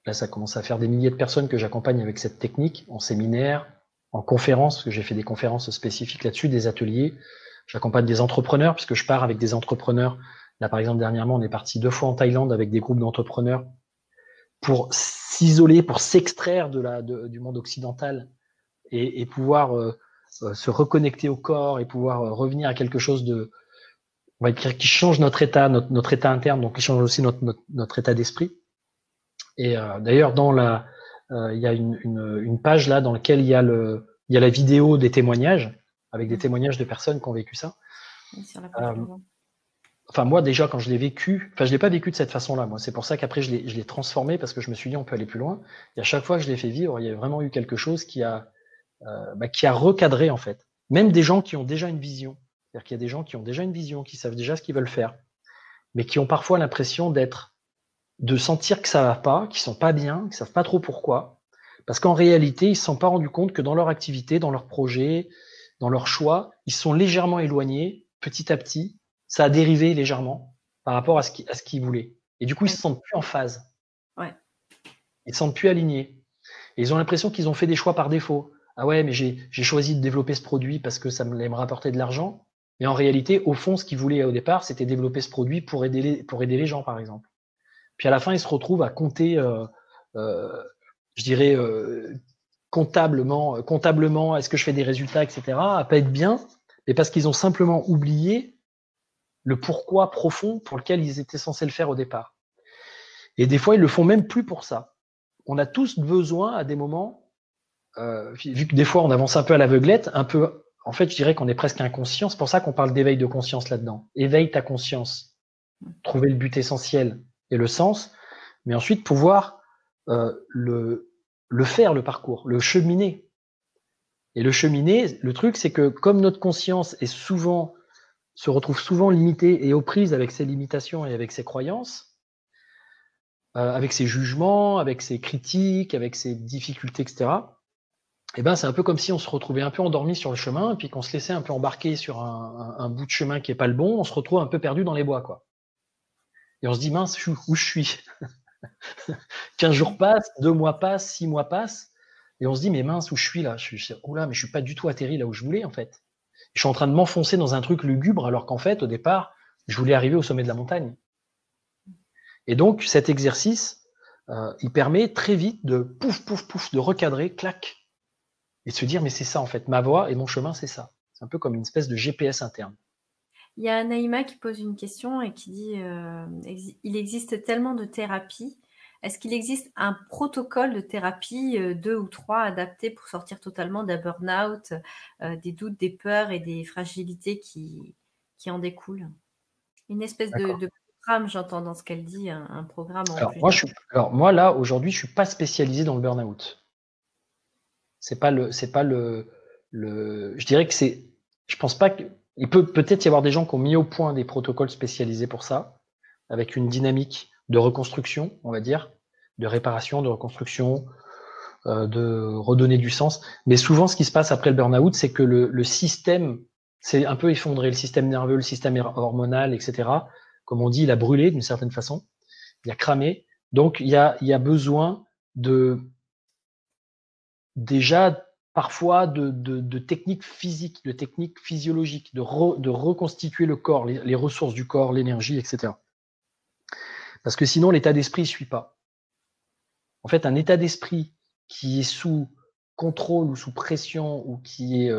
Speaker 2: Là, ça commence à faire des milliers de personnes que j'accompagne avec cette technique, en séminaire, en conférence, parce que j'ai fait des conférences spécifiques là-dessus, des ateliers. J'accompagne des entrepreneurs, puisque je pars avec des entrepreneurs. Là, par exemple, dernièrement, on est parti 2 fois en Thaïlande avec des groupes d'entrepreneurs pour s'isoler, pour s'extraire du monde occidental et pouvoir se reconnecter au corps et pouvoir revenir à quelque chose de, on va dire, qui change notre état, notre état interne, donc qui change aussi notre état d'esprit. Et d'ailleurs, il y a une page là dans laquelle il y a la vidéo des témoignages, avec des témoignages de personnes qui ont vécu ça.
Speaker 1: Sur la page devant.
Speaker 2: Enfin, moi, déjà, quand je l'ai vécu, enfin, je l'ai pas vécu de cette façon-là, moi. C'est pour ça qu'après, je l'ai transformé parce que je me suis dit, on peut aller plus loin. Et à chaque fois que je l'ai fait vivre, il y a vraiment eu quelque chose qui a recadré, en fait. Même des gens qui ont déjà une vision. C'est-à-dire qu'il y a des gens qui ont déjà une vision, qui savent déjà ce qu'ils veulent faire, mais qui ont parfois l'impression de sentir que ça va pas, qu'ils sont pas bien, qu'ils savent pas trop pourquoi. Parce qu'en réalité, ils se sont pas rendus compte que dans leur activité, dans leur projet, dans leur choix, ils sont légèrement éloignés, petit à petit. Ça a dérivé légèrement par rapport à ce qu'ils voulaient. Et du coup, ils se sentent plus en phase.
Speaker 1: Ouais.
Speaker 2: Ils se sentent plus alignés. Et ils ont l'impression qu'ils ont fait des choix par défaut. Ah ouais, mais j'ai choisi de développer ce produit parce que ça me rapporter de l'argent. Mais en réalité, au fond, ce qu'ils voulaient au départ, c'était développer ce produit pour aider les gens, par exemple. Puis à la fin, ils se retrouvent à compter, je dirais, comptablement, est-ce que je fais des résultats, etc., à pas être bien, mais parce qu'ils ont simplement oublié le pourquoi profond pour lequel ils étaient censés le faire au départ. Et des fois, ils le font même plus pour ça. On a tous besoin, à des moments, vu que des fois, on avance un peu à l'aveuglette, un peu, en fait, je dirais qu'on est presque inconscient. C'est pour ça qu'on parle d'éveil de conscience là-dedans. Éveille ta conscience. Trouver le but essentiel et le sens, mais ensuite pouvoir le faire, le parcours, le cheminer. Et le cheminer, le truc, c'est que comme notre conscience se retrouve souvent limitée et aux prises avec ses limitations et avec ses croyances, avec ses jugements, avec ses critiques, avec ses difficultés, etc., et ben, c'est un peu comme si on se retrouvait un peu endormi sur le chemin, et puis qu'on se laissait un peu embarquer sur un bout de chemin qui est pas le bon, on se retrouve un peu perdu dans les bois, quoi. Et on se dit, mince, où je suis? 15 jours passent, 2 mois passent, 6 mois passent, et on se dit, mais mince, où je suis là? Oula, mais je suis pas du tout atterri là où je voulais, en fait. Je suis en train de m'enfoncer dans un truc lugubre, alors qu'en fait, au départ, je voulais arriver au sommet de la montagne. Et donc, cet exercice, il permet très vite de pouf, pouf, pouf, de recadrer, clac, et de se dire, mais c'est ça, en fait, ma voie et mon chemin, c'est ça. C'est un peu comme une espèce de GPS interne.
Speaker 1: Il y a Naïma qui pose une question et qui dit il existe tellement de thérapies. Est-ce qu'il existe un protocole de thérapie, 2 ou 3 adaptés pour sortir totalement d'un burn-out, des doutes, des peurs et des fragilités qui en découlent? Une espèce de programme, j'entends dans ce qu'elle dit, un programme en plus.
Speaker 2: Alors moi là, aujourd'hui, je suis pas spécialisé dans le burn-out. C'est pas le, je dirais que je pense pas il peut peut-être y avoir des gens qui ont mis au point des protocoles spécialisés pour ça, avec une dynamique de reconstruction, on va dire, de réparation, de reconstruction, de redonner du sens. Mais souvent, ce qui se passe après le burn-out, c'est que le système s'est un peu effondré, le système nerveux, le système hormonal, etc. Comme on dit, il a brûlé d'une certaine façon, il a cramé. Donc, il y a besoin déjà parfois de techniques physiques, de techniques physiologiques, de reconstituer le corps, les ressources du corps, l'énergie, etc. Parce que sinon, l'état d'esprit ne suit pas. En fait, un état d'esprit qui est sous contrôle ou sous pression ou qui est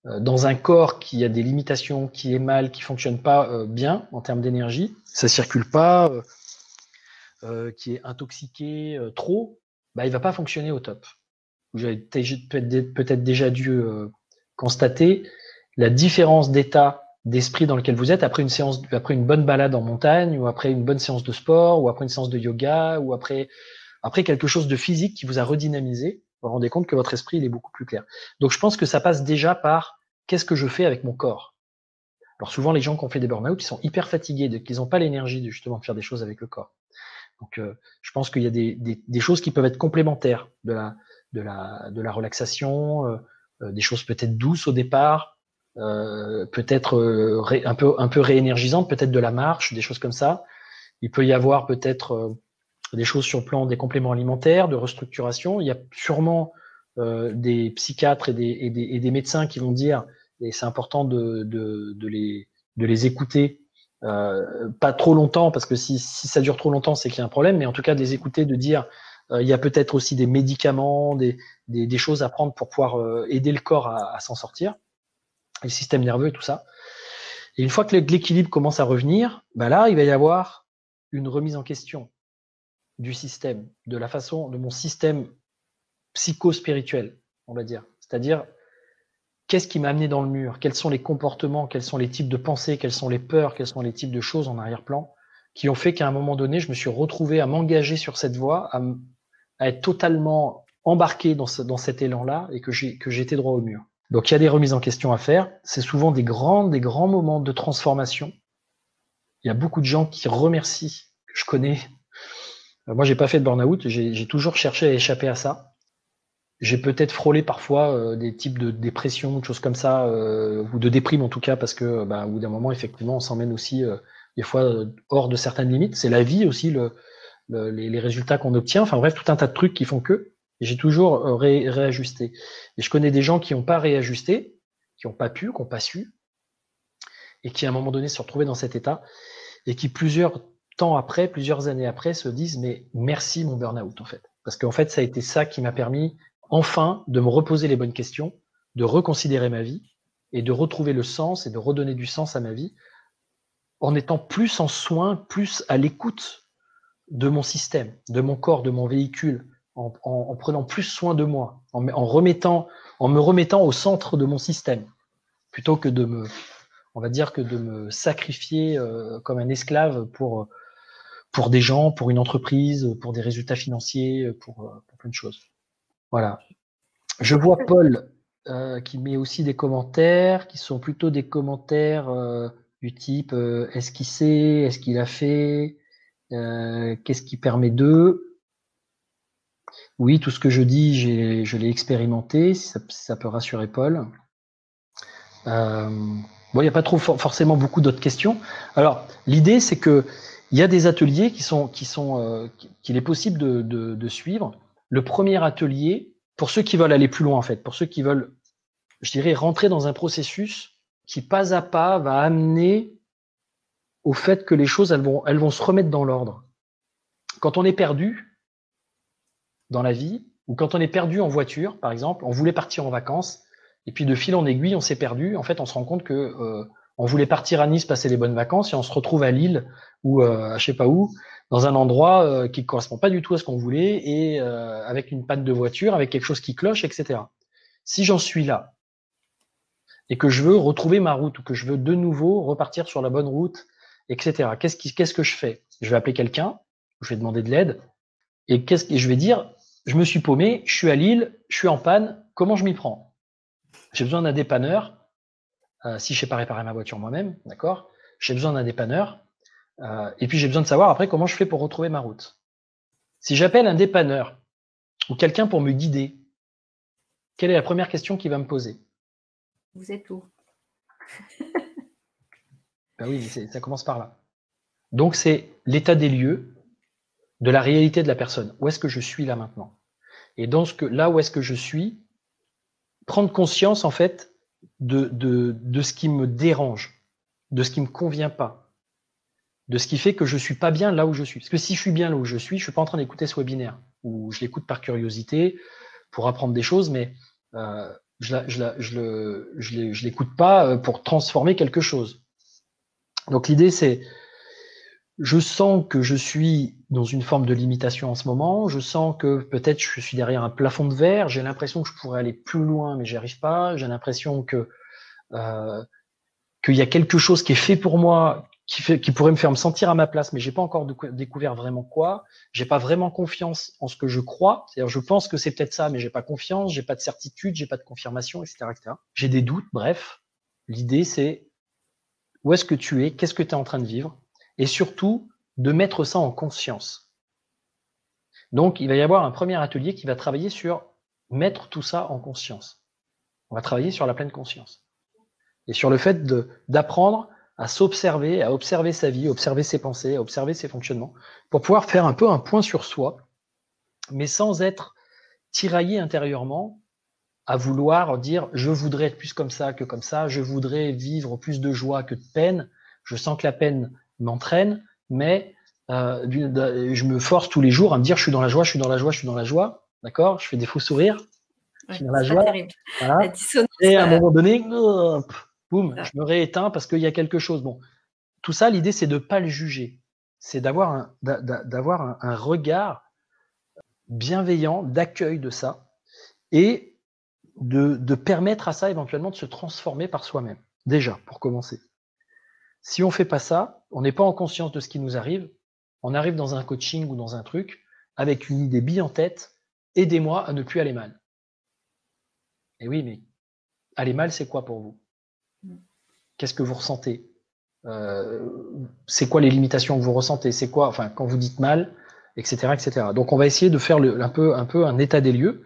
Speaker 2: dans un corps qui a des limitations, qui est mal, qui fonctionne pas bien en termes d'énergie, ça circule pas, qui est intoxiqué trop, bah, il va pas fonctionner au top. Vous avez peut-être déjà dû constater. la différence d'état d'esprit dans lequel vous êtes après une bonne balade en montagne, ou après une bonne séance de sport, ou après une séance de yoga, ou après quelque chose de physique qui vous a redynamisé. Vous vous rendez compte que votre esprit il est beaucoup plus clair. Donc je pense que ça passe déjà par qu'est-ce que je fais avec mon corps. Alors souvent les gens qui ont fait des burn-out, ils sont hyper fatigués, qu'ils n'ont pas l'énergie de justement faire des choses avec le corps. Donc je pense qu'il y a des choses qui peuvent être complémentaires de la relaxation, des choses peut-être douces au départ, peut-être un peu réénergisantes, peut-être de la marche, des choses comme ça. Il peut y avoir peut-être des choses sur le plan des compléments alimentaires, de restructuration. Il y a sûrement des psychiatres et des médecins qui vont dire, et c'est important de les écouter, pas trop longtemps, parce que si ça dure trop longtemps, c'est qu'il y a un problème, mais en tout cas de les écouter, de dire il y a peut-être aussi des médicaments, des choses à prendre pour pouvoir aider le corps à s'en sortir, le système nerveux et tout ça. Et une fois que l'équilibre commence à revenir, bah là, il va y avoir une remise en question du système, de la façon, de mon système psycho-spirituel, on va dire. C'est-à-dire, qu'est-ce qui m'a amené dans le mur? Quels sont les comportements? Quels sont les types de pensées? Quelles sont les peurs? Quels sont les types de choses en arrière-plan qui ont fait qu'à un moment donné, je me suis retrouvé à m'engager sur cette voie, à être totalement embarqué dans cet élan-là et que j'étais droit au mur. Donc, il y a des remises en question à faire. C'est souvent des grands moments de transformation. Il y a beaucoup de gens qui remercient, que je connais. Moi, j'ai pas fait de burn-out. J'ai toujours cherché à échapper à ça. J'ai peut-être frôlé parfois des types de dépression, de choses comme ça, ou de déprime en tout cas, parce que au bout d'un moment, effectivement, on s'emmène aussi des fois hors de certaines limites. C'est la vie aussi, les résultats qu'on obtient. Enfin bref, tout un tas de trucs qui font que. Et j'ai toujours réajusté. Et je connais des gens qui n'ont pas réajusté, qui n'ont pas pu, qui n'ont pas su, et qui à un moment donné se sont retrouvés dans cet état, et qui plusieurs années après, se disent mais merci mon burn-out en fait, parce qu'en fait ça a été ça qui m'a permis enfin de me reposer les bonnes questions, de reconsidérer ma vie et de retrouver le sens et de redonner du sens à ma vie en étant plus en soin, plus à l'écoute de mon système, de mon corps, de mon véhicule, en prenant plus soin de moi, en me remettant au centre de mon système, plutôt que de me sacrifier comme un esclave pour des gens, pour une entreprise, pour des résultats financiers, pour plein de choses. Voilà. Je vois Paul qui met aussi des commentaires, qui sont plutôt des commentaires du type est-ce qu'il sait, est-ce qu'il a fait, qu'est-ce qui permet d'eux. Oui, tout ce que je dis, je l'ai expérimenté, si ça peut rassurer Paul. Bon, il n'y a pas trop forcément beaucoup d'autres questions. Alors, l'idée, c'est que il y a des ateliers qu'il est possible de suivre. Le premier atelier, pour ceux qui veulent aller plus loin, en fait, pour ceux qui veulent, je dirais, rentrer dans un processus qui, pas à pas, va amener au fait que les choses, elles vont se remettre dans l'ordre. Quand on est perdu dans la vie, ou quand on est perdu en voiture, par exemple, on voulait partir en vacances, et puis de fil en aiguille, on s'est perdu. En fait, on se rend compte que on voulait partir à Nice, passer les bonnes vacances, et on se retrouve à Lille ou à je sais pas où, dans un endroit qui ne correspond pas du tout à ce qu'on voulait, et avec une panne de voiture, avec quelque chose qui cloche, etc. Si j'en suis là, et que je veux retrouver ma route, ou que je veux de nouveau repartir sur la bonne route, etc., qu'est-ce que je fais? Je vais appeler quelqu'un, je vais demander de l'aide, et je vais dire, je me suis paumé, je suis à Lille, je suis en panne, comment je m'y prends? J'ai besoin d'un dépanneur. Si je sais pas réparer ma voiture moi-même, d'accord? J'ai besoin d'un dépanneur. Et puis j'ai besoin de savoir après comment je fais pour retrouver ma route. Si j'appelle un dépanneur ou quelqu'un pour me guider, quelle est la première question qu'il va me poser?
Speaker 1: Vous êtes où?
Speaker 2: Ben oui, mais ça commence par là. Donc c'est l'état des lieux de la réalité de la personne. Où est-ce que je suis là maintenant? Et dans là où est-ce que je suis, prendre conscience en fait de ce qui me dérange, de ce qui me convient pas, de ce qui fait que je suis pas bien là où je suis. Parce que si je suis bien là où je suis pas en train d'écouter ce webinaire, ou je l'écoute par curiosité pour apprendre des choses, mais je l'écoute pas pour transformer quelque chose. Donc l'idée c'est, je sens que je suis dans une forme de limitation en ce moment, je sens que peut-être je suis derrière un plafond de verre, j'ai l'impression que je pourrais aller plus loin mais j'y arrive pas, j'ai l'impression que qu'il y a quelque chose qui est fait pour moi, qui pourrait me faire me sentir à ma place, mais j'ai pas encore découvert vraiment quoi. J'ai pas vraiment confiance en ce que je crois. C'est-à-dire, je pense que c'est peut-être ça, mais j'ai pas confiance, j'ai pas de certitude, j'ai pas de confirmation, etc., etc. J'ai des doutes. Bref, l'idée c'est où est-ce que tu es, qu'est-ce que tu es en train de vivre, et surtout de mettre ça en conscience. Donc, il va y avoir un premier atelier qui va travailler sur mettre tout ça en conscience. On va travailler sur la pleine conscience. Et sur le fait d'apprendre à s'observer, à observer sa vie, observer ses pensées, à observer ses fonctionnements, pour pouvoir faire un peu un point sur soi, mais sans être tiraillé intérieurement à vouloir dire je voudrais être plus comme ça que comme ça, je voudrais vivre plus de joie que de peine, je sens que la peine m'entraîne, mais je me force tous les jours à me dire je suis dans la joie, je suis dans la joie, je suis dans la joie, d'accord, je fais des faux sourires, je suis dans la
Speaker 1: c'est
Speaker 2: joie,
Speaker 1: pas terrible.
Speaker 2: voilà.
Speaker 1: La dissonance.
Speaker 2: Et à un moment donné, boum, je me rééteins parce qu'il y a quelque chose. Bon, tout ça, l'idée, c'est de ne pas le juger. C'est d'avoir un regard bienveillant, d'accueil de ça, et de permettre à ça éventuellement de se transformer par soi-même. Déjà, pour commencer. Si on ne fait pas ça, on n'est pas en conscience de ce qui nous arrive, on arrive dans un coaching ou dans un truc avec une idée bille en tête, aidez-moi à ne plus aller mal. Et oui, mais aller mal, c'est quoi pour vous? Qu'est-ce que vous ressentez? C'est quoi les limitations que vous ressentez? C'est quoi, enfin, quand vous dites mal, etc., etc. Donc, on va essayer de faire un peu un état des lieux.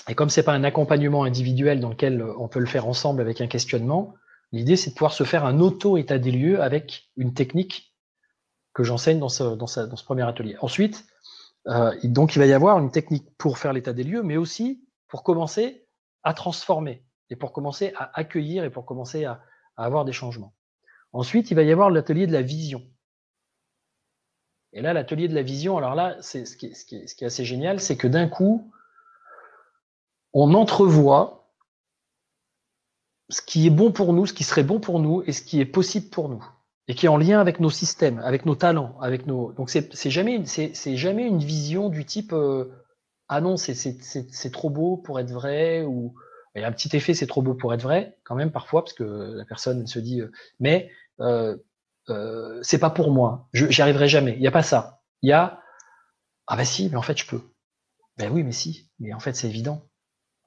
Speaker 2: Et comme c'est pas un accompagnement individuel dans lequel on peut le faire ensemble avec un questionnement, l'idée, c'est de pouvoir se faire un auto-état des lieux avec une technique que j'enseigne dans ce premier atelier. Ensuite, donc, il va y avoir une technique pour faire l'état des lieux, mais aussi pour commencer à transformer et pour commencer à accueillir et pour commencer à avoir des changements. Ensuite, il va y avoir l'atelier de la vision. Et là, l'atelier de la vision, alors là, c'est ce qui est assez génial, c'est que d'un coup, on entrevoit ce qui est bon pour nous, ce qui serait bon pour nous et ce qui est possible pour nous. Et qui est en lien avec nos systèmes, avec nos talents, avec nos. Donc, c'est jamais une vision du type ah non, c'est trop beau pour être vrai, ou il y a un petit effet, c'est trop beau pour être vrai, quand même, parfois, parce que la personne se dit mais c'est pas pour moi, j'y arriverai jamais. Il n'y a pas ça. Il y a ah bah si, mais en fait je peux. Ben oui, mais si, mais en fait c'est évident.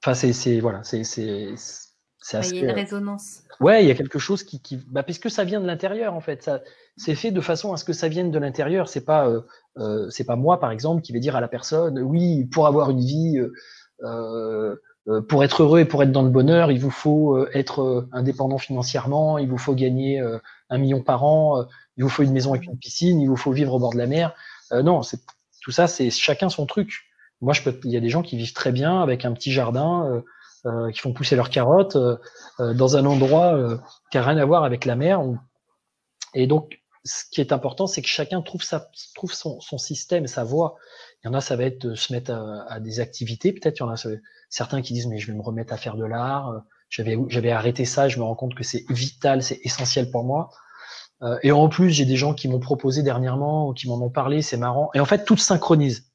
Speaker 2: Enfin voilà, c'est assez.
Speaker 1: Il y a une résonance.
Speaker 2: Ouais, il y a quelque chose bah, puisque ça vient de l'intérieur en fait. Ça, c'est fait de façon à ce que ça vienne de l'intérieur. C'est pas moi par exemple qui vais dire à la personne oui, pour avoir une vie, pour être heureux et pour être dans le bonheur, il vous faut être indépendant financièrement, il vous faut gagner 1 million par an, il vous faut une maison avec une piscine, il vous faut vivre au bord de la mer. Non, tout ça, c'est chacun son truc. Moi, il y a des gens qui vivent très bien avec un petit jardin, qui font pousser leurs carottes dans un endroit qui n'a rien à voir avec la mer. Et donc, ce qui est important, c'est que chacun trouve son système, sa voie. Il y en a, ça va être de se mettre à des activités. Peut-être, il y en a certains qui disent, mais je vais me remettre à faire de l'art. J'avais arrêté ça, je me rends compte que c'est vital, c'est essentiel pour moi. Et en plus, j'ai des gens qui m'ont proposé dernièrement, ou qui m'en ont parlé, c'est marrant. Et en fait, tout se synchronise.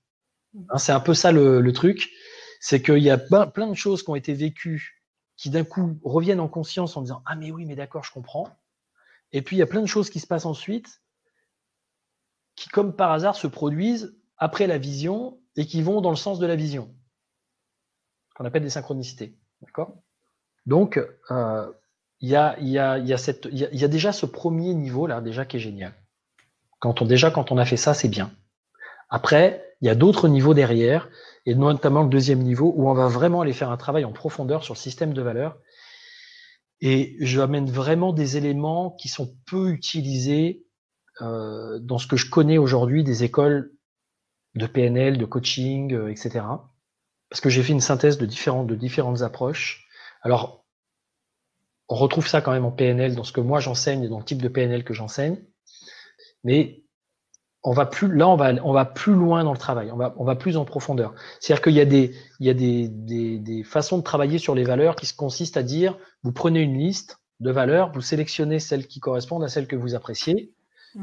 Speaker 2: Hein, c'est un peu ça le truc. C'est qu'il y a plein de choses qui ont été vécues, qui d'un coup reviennent en conscience en disant, ah mais oui, mais d'accord, je comprends. Et puis, il y a plein de choses qui se passent ensuite, qui, comme par hasard, se produisent après la vision et qui vont dans le sens de la vision, qu'on appelle des synchronicités. D'accord ? Donc, il y a déjà ce premier niveau-là, déjà, qui est génial. Quand on a fait ça, c'est bien. Après, il y a d'autres niveaux derrière, et notamment le deuxième niveau, où on va vraiment aller faire un travail en profondeur sur le système de valeurs. Et j'amène vraiment des éléments qui sont peu utilisés dans ce que je connais aujourd'hui des écoles de PNL, de coaching, etc. Parce que j'ai fait une synthèse de différentes approches. Alors, on retrouve ça quand même en PNL dans ce que moi j'enseigne et dans le type de PNL que j'enseigne. Mais on va plus loin dans le travail, on va plus en profondeur. C'est-à-dire qu'il y a des façons de travailler sur les valeurs qui consistent à dire, vous prenez une liste de valeurs, vous sélectionnez celles qui correspondent à celles que vous appréciez,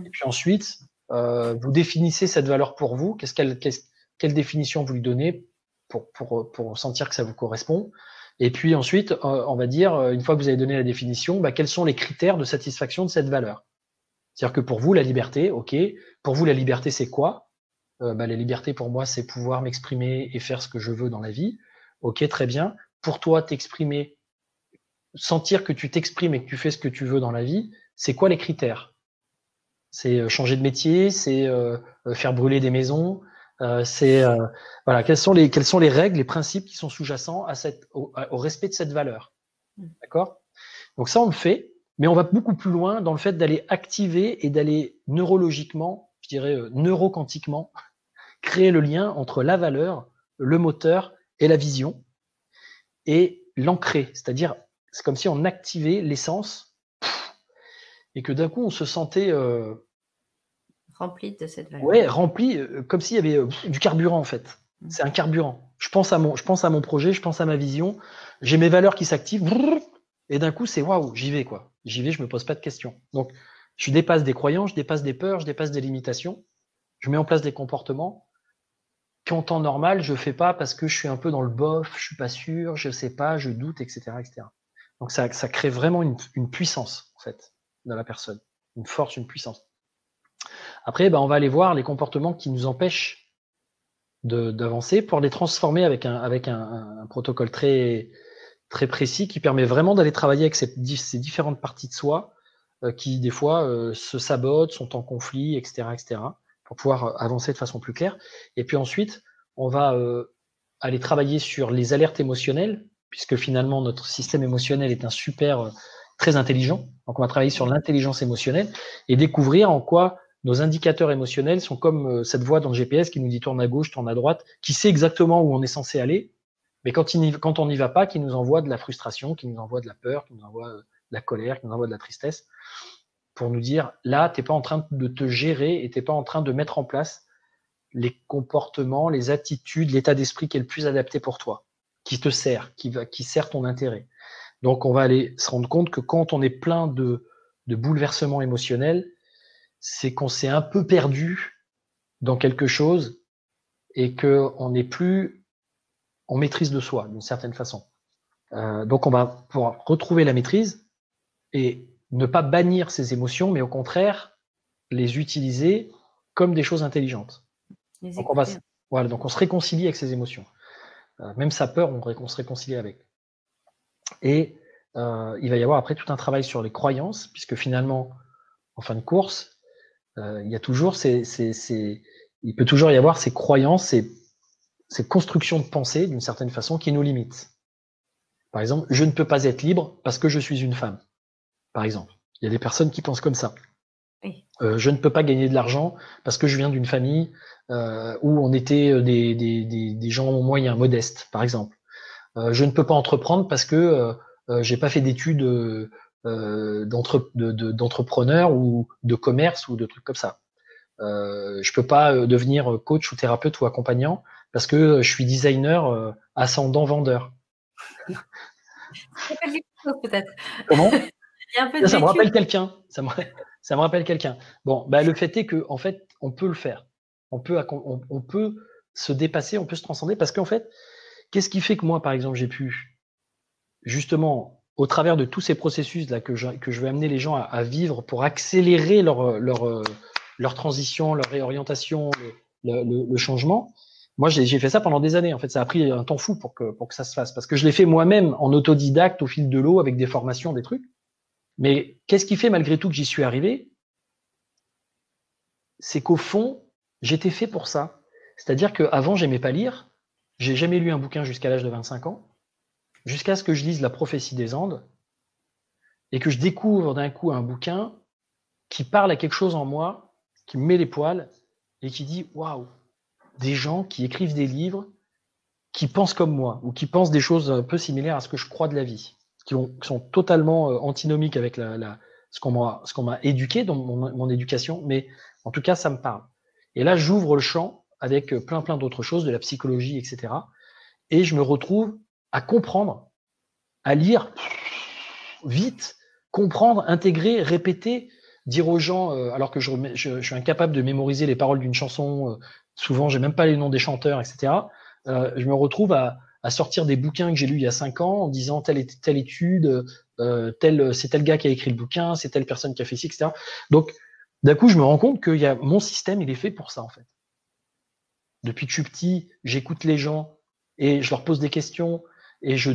Speaker 2: et puis ensuite, vous définissez cette valeur pour vous, quelle définition vous lui donnez pour sentir que ça vous correspond. Et puis ensuite, on va dire, une fois que vous avez donné la définition, quels sont les critères de satisfaction de cette valeur? C'est-à-dire que pour vous, la liberté, ok. Pour vous, la liberté, c'est quoi? La liberté, pour moi, c'est pouvoir m'exprimer et faire ce que je veux dans la vie. Ok, très bien. Pour toi, t'exprimer, sentir que tu t'exprimes et que tu fais ce que tu veux dans la vie, c'est quoi les critères? C'est changer de métier, c'est faire brûler des maisons, voilà, quelles sont les règles, les principes qui sont sous-jacents au respect de cette valeur. D'accord? Donc ça, on le fait, mais on va beaucoup plus loin dans le fait d'aller activer et d'aller neurologiquement, je dirais neuroquantiquement, créer le lien entre la valeur, le moteur et la vision, et l'ancrer. C'est-à-dire, c'est comme si on activait l'essence et que d'un coup, on se sentait
Speaker 1: rempli de cette valeur.
Speaker 2: Ouais, rempli, comme s'il y avait du carburant en fait. C'est un carburant. Je pense à mon projet, je pense à ma vision, j'ai mes valeurs qui s'activent, et d'un coup c'est waouh, j'y vais quoi. J'y vais, je me pose pas de questions. Donc je dépasse des croyances, je dépasse des peurs, je dépasse des limitations, je mets en place des comportements qu'en temps normal je fais pas parce que je suis un peu dans le bof, je suis pas sûr, je sais pas, je doute, etc., etc. Donc ça crée vraiment une puissance en fait dans la personne, une force, une puissance. Après, on va aller voir les comportements qui nous empêchent d'avancer pour les transformer avec un protocole très, très précis qui permet vraiment d'aller travailler avec ces différentes parties de soi qui, des fois, se sabotent, sont en conflit, etc., etc., pour pouvoir avancer de façon plus claire. Et puis ensuite, on va aller travailler sur les alertes émotionnelles, puisque finalement, notre système émotionnel est un super, très intelligent. Donc, on va travailler sur l'intelligence émotionnelle et découvrir en quoi nos indicateurs émotionnels sont comme cette voie dans le GPS qui nous dit tourne à gauche, tourne à droite, qui sait exactement où on est censé aller, mais quand on n'y va pas, qui nous envoie de la frustration, qui nous envoie de la peur, qui nous envoie de la colère, qui nous envoie de la tristesse, pour nous dire là, tu n'es pas en train de te gérer et tu n'es pas en train de mettre en place les comportements, les attitudes, l'état d'esprit qui est le plus adapté pour toi, qui te sert, qui sert ton intérêt. Donc, on va aller se rendre compte que quand on est plein de bouleversements émotionnels, c'est qu'on s'est un peu perdu dans quelque chose et qu'on n'est plus en maîtrise de soi, d'une certaine façon. Donc, on va pouvoir retrouver la maîtrise et ne pas bannir ces émotions, mais au contraire, les utiliser comme des choses intelligentes. Donc, donc on se réconcilie avec ces émotions. Même sa peur, on se réconcilie avec. Et il va y avoir après tout un travail sur les croyances, puisque finalement, en fin de course, il y a toujours il peut toujours y avoir ces croyances, ces constructions de pensée, d'une certaine façon, qui nous limitent. Par exemple, je ne peux pas être libre parce que je suis une femme. Par exemple, il y a des personnes qui pensent comme ça. Oui. Je ne peux pas gagner de l'argent parce que je viens d'une famille où on était des gens moyens, modestes, par exemple. Je ne peux pas entreprendre parce que j'ai pas fait d'études d'entrepreneur ou de commerce ou de trucs comme ça. Je peux pas devenir coach ou thérapeute ou accompagnant parce que je suis designer ascendant vendeur.
Speaker 1: Ça quelque chose peut-être.
Speaker 2: Comment?
Speaker 1: Il y a un peu
Speaker 2: ça me rappelle quelqu'un. Ça me rappelle quelqu'un. Bon, le fait est que en fait, on peut le faire. On peut se dépasser, on peut se transcender parce qu'en fait, qu'est-ce qui fait que moi, par exemple, j'ai pu justement, au travers de tous ces processus là que je vais amener les gens à vivre pour accélérer leur transition, leur réorientation, le changement. Moi, j'ai fait ça pendant des années. En fait, ça a pris un temps fou pour que ça se fasse, parce que je l'ai fait moi-même en autodidacte au fil de l'eau avec des formations, des trucs. Mais qu'est-ce qui fait malgré tout que j'y suis arrivé? C'est qu'au fond, j'étais fait pour ça. C'est-à-dire qu'avant, j'aimais pas lire. J'ai jamais lu un bouquin jusqu'à l'âge de 25 ans, jusqu'à ce que je lise La prophétie des Andes et que je découvre d'un coup un bouquin qui parle à quelque chose en moi, qui me met les poils et qui dit waouh, des gens qui écrivent des livres, qui pensent comme moi ou qui pensent des choses un peu similaires à ce que je crois de la vie, qui sont totalement antinomiques avec ce qu'on m'a éduqué dans mon éducation, mais en tout cas, ça me parle. Et là, j'ouvre le champ avec plein d'autres choses, de la psychologie, etc. Et je me retrouve à comprendre, à lire vite, comprendre, intégrer, répéter, dire aux gens, alors que je suis incapable de mémoriser les paroles d'une chanson, souvent j'ai même pas les noms des chanteurs, etc. je me retrouve à sortir des bouquins que j'ai lus il y a 5 ans en disant telle étude, c'est tel gars qui a écrit le bouquin, c'est telle personne qui a fait ci, etc. Donc, d'un coup, je me rends compte que mon système, il est fait pour ça, en fait. Depuis que je suis petit, j'écoute les gens et je leur pose des questions et je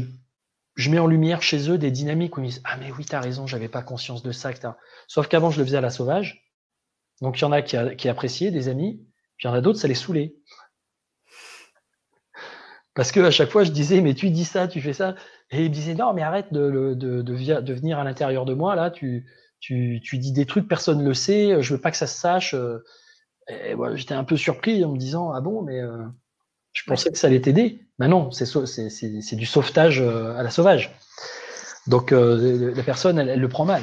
Speaker 2: mets en lumière chez eux des dynamiques où ils me disent « Ah mais oui, t'as raison, j'avais pas conscience de ça, etc. » Sauf qu'avant, je le faisais à la sauvage. Donc, il y en a qui appréciaient, des amis, puis il y en a d'autres, ça les saoulait. Parce que à chaque fois, je disais « Mais tu dis ça, tu fais ça. » Et ils me disaient « Non, mais arrête de venir à l'intérieur de moi, là, tu dis des trucs, personne ne le sait, je veux pas que ça se sache. » Et voilà, j'étais un peu surpris en me disant « Ah bon, mais je pensais que ça allait t'aider. » Mais non, c'est du sauvetage à la sauvage. Donc, la personne, elle le prend mal.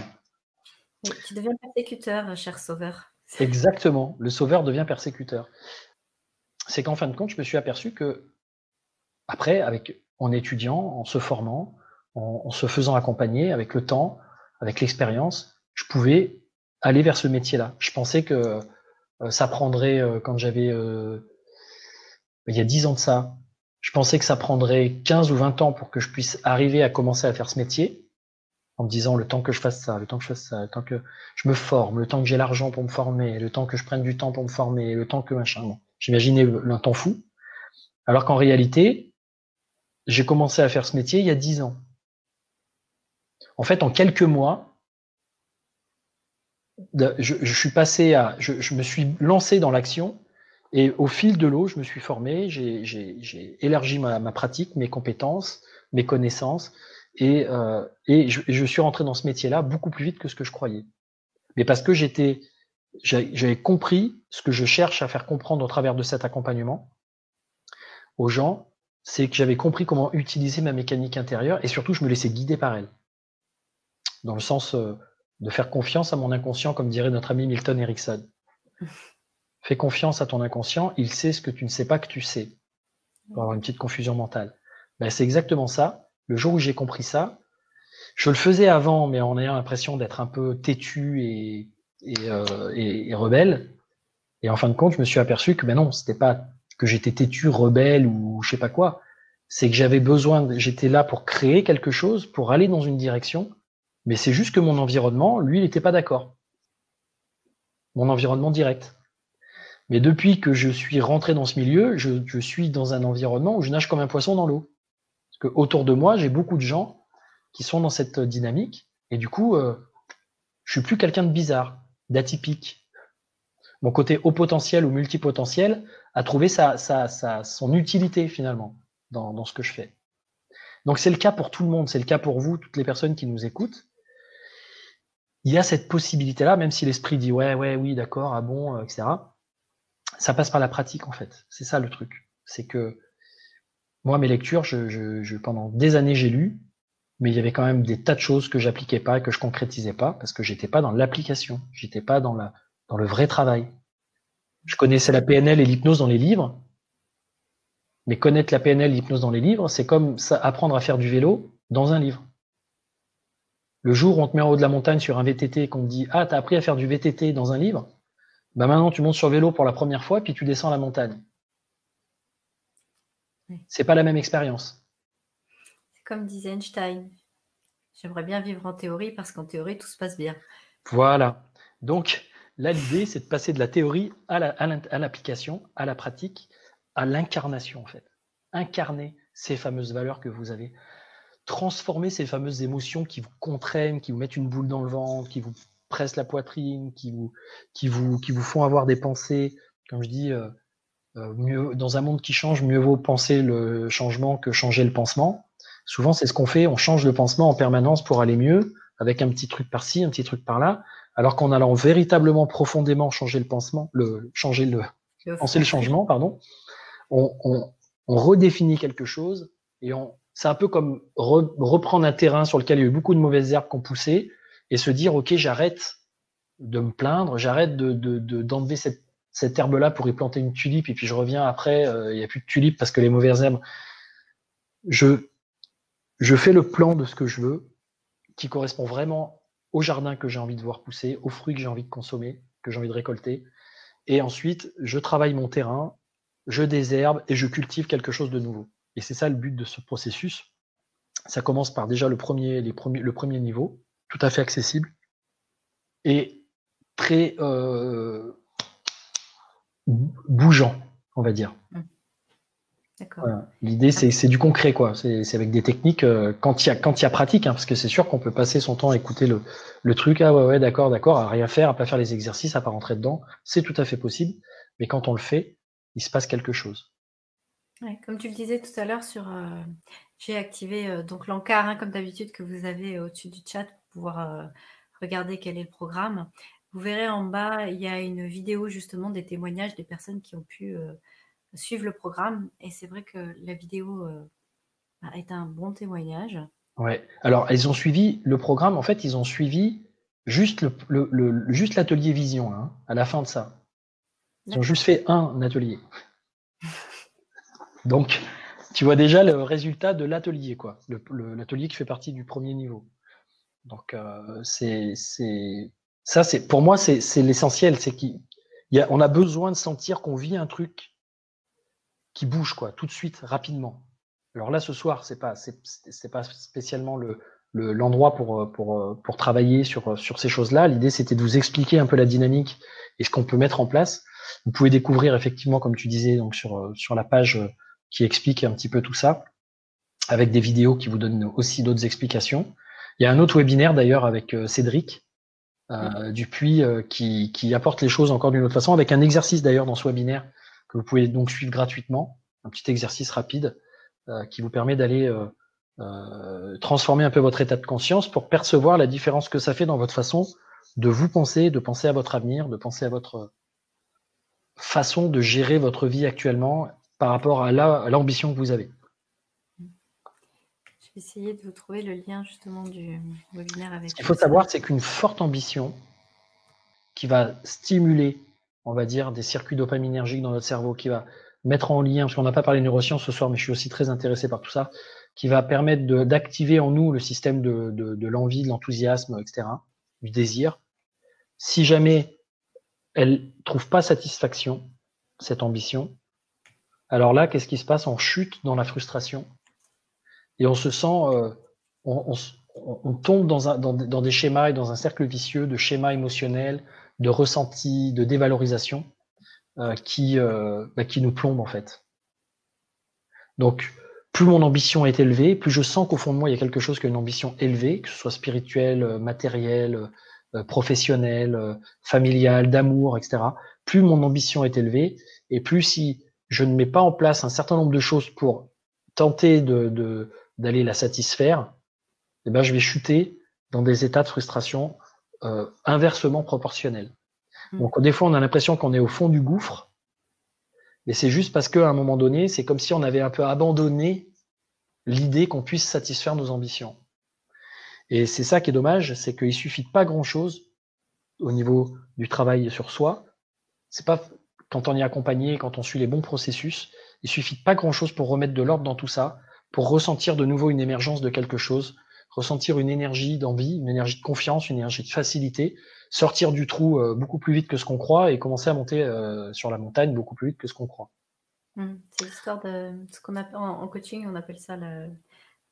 Speaker 1: Oui, tu deviens persécuteur, cher sauveur.
Speaker 2: Exactement, le sauveur devient persécuteur. C'est qu'en fin de compte, je me suis aperçu que, après, en étudiant, en se formant, en se faisant accompagner, avec le temps, avec l'expérience, je pouvais aller vers ce métier-là. Je pensais que ça prendrait, quand j'avais, il y a 10 ans de ça, je pensais que ça prendrait 15 ou 20 ans pour que je puisse arriver à commencer à faire ce métier. En me disant le temps que je fasse ça, le temps que je fasse ça, le temps que je me forme, le temps que j'ai l'argent pour me former, le temps que je prenne du temps pour me former, le temps que machin. Bon, j'imaginais un temps fou. Alors qu'en réalité, j'ai commencé à faire ce métier il y a 10 ans. En fait, en quelques mois, je suis passé je me suis lancé dans l'action et au fil de l'eau, je me suis formé, j'ai élargi ma pratique, mes compétences, mes connaissances et je suis rentré dans ce métier-là beaucoup plus vite que ce que je croyais. Mais parce que j'avais compris ce que je cherche à faire comprendre au travers de cet accompagnement aux gens, c'est que j'avais compris comment utiliser ma mécanique intérieure et surtout je me laissais guider par elle. Dans le sens de faire confiance à mon inconscient, comme dirait notre ami Milton Erickson. Fais confiance à ton inconscient, il sait ce que tu ne sais pas que tu sais. Pour avoir une petite confusion mentale. Ben, c'est exactement ça. Le jour où j'ai compris ça, je le faisais avant, mais en ayant l'impression d'être un peu têtu et rebelle. Et en fin de compte, je me suis aperçu que ben non, c'était pas que j'étais têtu, rebelle ou je sais pas quoi. C'est que j'étais là pour créer quelque chose, pour aller dans une direction. Mais c'est juste que mon environnement, lui, il n'était pas d'accord. Mon environnement direct. Mais depuis que je suis rentré dans ce milieu, je suis dans un environnement où je nage comme un poisson dans l'eau. Parce que autour de moi, j'ai beaucoup de gens qui sont dans cette dynamique. Et du coup, je suis plus quelqu'un de bizarre, d'atypique. Mon côté haut potentiel ou multipotentiel a trouvé son utilité finalement dans ce que je fais. Donc c'est le cas pour tout le monde, c'est le cas pour vous, toutes les personnes qui nous écoutent. Il y a cette possibilité-là, même si l'esprit dit ouais, oui, d'accord, ah bon, etc. Ça passe par la pratique en fait. C'est ça le truc. C'est que moi, mes lectures, pendant des années, j'ai lu, mais il y avait quand même des tas de choses que j'appliquais pas, que je concrétisais pas, parce que j'étais pas dans l'application, j'étais pas dans le vrai travail. Je connaissais la PNL et l'hypnose dans les livres, mais connaître la PNL et l'hypnose dans les livres, c'est comme ça, apprendre à faire du vélo dans un livre. Le jour où on te met en haut de la montagne sur un VTT et qu'on te dit « Ah, t'as appris à faire du VTT dans un livre », bah maintenant tu montes sur vélo pour la première fois, puis tu descends la montagne.
Speaker 1: Oui.
Speaker 2: C'est pas la même expérience.
Speaker 1: C'est comme disait Einstein. J'aimerais bien vivre en théorie parce qu'en théorie, tout se passe bien.
Speaker 2: Voilà. Donc, là, l'idée, c'est de passer de la théorie à l'application, à la pratique, à l'incarnation, en fait. Incarner ces fameuses valeurs que vous avez. Transformer ces fameuses émotions qui vous contraignent, qui vous mettent une boule dans le ventre, qui vous pressent la poitrine, qui vous font avoir des pensées, comme je dis, dans un monde qui change, mieux vaut penser le changement que changer le pansement. Souvent, c'est ce qu'on fait, on change le pansement en permanence pour aller mieux, avec un petit truc par-ci, un petit truc par-là, alors qu'en allant véritablement profondément changer le pansement, penser le changement, pardon, on redéfinit quelque chose et c'est un peu comme reprendre un terrain sur lequel il y a eu beaucoup de mauvaises herbes qui ont poussé et se dire, OK, j'arrête de me plaindre, j'arrête d'enlever cette herbe-là pour y planter une tulipe et puis je reviens après, il n'y a plus de tulipes parce que les mauvaises herbes. Je fais le plan de ce que je veux, qui correspond vraiment au jardin que j'ai envie de voir pousser, aux fruits que j'ai envie de consommer, que j'ai envie de récolter. Et ensuite, je travaille mon terrain, je désherbe et je cultive quelque chose de nouveau. Et c'est ça le but de ce processus. Ça commence par déjà le premier niveau, tout à fait accessible et très bougeant, on va dire.
Speaker 1: D'accord.
Speaker 2: Voilà. L'idée, c'est du concret, quoi. C'est avec des techniques quand il y a pratique, hein, parce que c'est sûr qu'on peut passer son temps à écouter le truc, ah ouais, d'accord, à rien faire, à pas faire les exercices, à pas rentrer dedans. C'est tout à fait possible, mais quand on le fait, il se passe quelque chose.
Speaker 1: Ouais, comme tu le disais tout à l'heure j'ai activé donc l'encart, hein, comme d'habitude, que vous avez au-dessus du chat pour pouvoir regarder quel est le programme. Vous verrez en bas, il y a une vidéo justement des témoignages des personnes qui ont pu suivre le programme. Et c'est vrai que la vidéo est un bon témoignage.
Speaker 2: Ouais. Alors, ils ont suivi le programme. En fait, ils ont suivi juste juste l'atelier vision, hein, à la fin de ça. Ils ont juste fait un atelier. Donc, tu vois déjà le résultat de l'atelier, quoi. L'atelier qui fait partie du premier niveau. Donc, pour moi, c'est l'essentiel. C'est on a besoin de sentir qu'on vit un truc qui bouge, quoi, tout de suite, rapidement. Alors là, ce soir, c'est pas spécialement l'endroit pour travailler sur ces choses-là. L'idée, c'était de vous expliquer un peu la dynamique et ce qu'on peut mettre en place. Vous pouvez découvrir effectivement, comme tu disais, donc sur la page qui explique un petit peu tout ça, avec des vidéos qui vous donnent aussi d'autres explications. Il y a un autre webinaire d'ailleurs avec Cédric Dupuis qui apporte les choses encore d'une autre façon, avec un exercice d'ailleurs dans ce webinaire que vous pouvez donc suivre gratuitement, un petit exercice rapide qui vous permet d'aller transformer un peu votre état de conscience pour percevoir la différence que ça fait dans votre façon de vous penser, de penser à votre avenir, de penser à votre façon de gérer votre vie actuellement par rapport à l'ambition que vous avez.
Speaker 1: Je vais essayer de vous trouver le lien justement du webinaire avec.
Speaker 2: Ce qu'il faut savoir, c'est qu'une forte ambition qui va stimuler, on va dire, des circuits dopaminergiques dans notre cerveau, qui va mettre en lien, parce qu'on n'a pas parlé de neurosciences ce soir, mais je suis aussi très intéressé par tout ça, qui va permettre d'activer en nous le système de l'envie, de l'enthousiasme, etc., du désir. Si jamais elle trouve pas satisfaction, cette ambition, alors là, qu'est-ce qui se passe? On chute dans la frustration et on se sent, on tombe dans des schémas et dans un cercle vicieux de schémas émotionnels, de ressentis, de dévalorisation qui nous plombe en fait. Donc, plus mon ambition est élevée, plus je sens qu'au fond de moi, il y a quelque chose qui a une ambition élevée, que ce soit spirituelle, matérielle, professionnelle, familiale, d'amour, etc. Plus mon ambition est élevée, et plus si je ne mets pas en place un certain nombre de choses pour tenter d'aller la satisfaire, eh ben, je vais chuter dans des états de frustration inversement proportionnels. Donc, des fois, on a l'impression qu'on est au fond du gouffre, mais c'est juste parce qu'à un moment donné, c'est comme si on avait un peu abandonné l'idée qu'on puisse satisfaire nos ambitions. Et c'est ça qui est dommage, c'est qu'il suffit de pas grand-chose au niveau du travail sur soi. C'est pas quand on est accompagné, quand on suit les bons processus, il suffit de pas grand-chose pour remettre de l'ordre dans tout ça, pour ressentir de nouveau une émergence de quelque chose, ressentir une énergie d'envie, une énergie de confiance, une énergie de facilité, sortir du trou beaucoup plus vite que ce qu'on croit et commencer à monter sur la montagne beaucoup plus vite que ce qu'on croit.
Speaker 1: C'est l'histoire de ce qu'on appelle en coaching, on appelle ça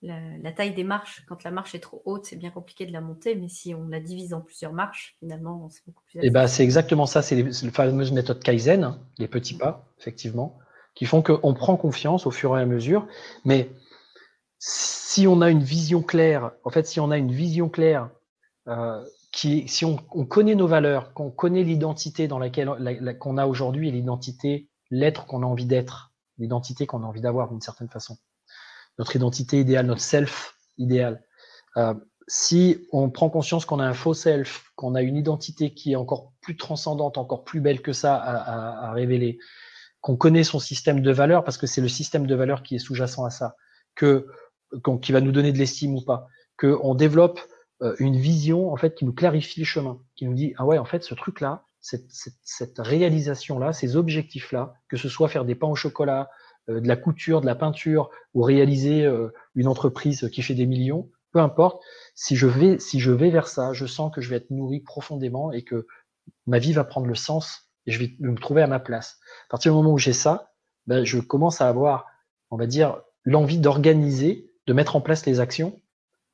Speaker 1: la taille des marches. Quand la marche est trop haute, c'est bien compliqué de la monter, mais si on la divise en plusieurs marches, finalement, c'est beaucoup plus
Speaker 2: Et ben,
Speaker 1: accessible.
Speaker 2: c'est exactement ça, c'est la fameuse méthode Kaizen, hein, les petits pas, effectivement, qui font qu'on prend confiance au fur et à mesure. Mais si on a une vision claire, en fait, si on a une vision claire, si on connaît nos valeurs, qu'on connaît l'identité dans laquelle qu'on a aujourd'hui et l'identité, l'être qu'on a envie d'être, l'identité qu'on a envie d'avoir d'une certaine façon, notre identité idéale, notre self idéal. Si on prend conscience qu'on a un faux self, qu'on a une identité qui est encore plus transcendante, encore plus belle que ça à révéler, qu'on connaît son système de valeurs, parce que c'est le système de valeurs qui est sous-jacent à ça, qui va nous donner de l'estime ou pas, qu'on développe une vision en fait qui nous clarifie le chemin, qui nous dit ah ouais en fait ce truc-là, cette réalisation-là, ces objectifs-là, que ce soit faire des pains au chocolat, de la couture, de la peinture, ou réaliser une entreprise qui fait des millions, peu importe, si je vais vers ça, je sens que je vais être nourri profondément et que ma vie va prendre le sens et je vais me trouver à ma place. À partir du moment où j'ai ça, ben, je commence à avoir, on va dire, l'envie d'organiser, de mettre en place les actions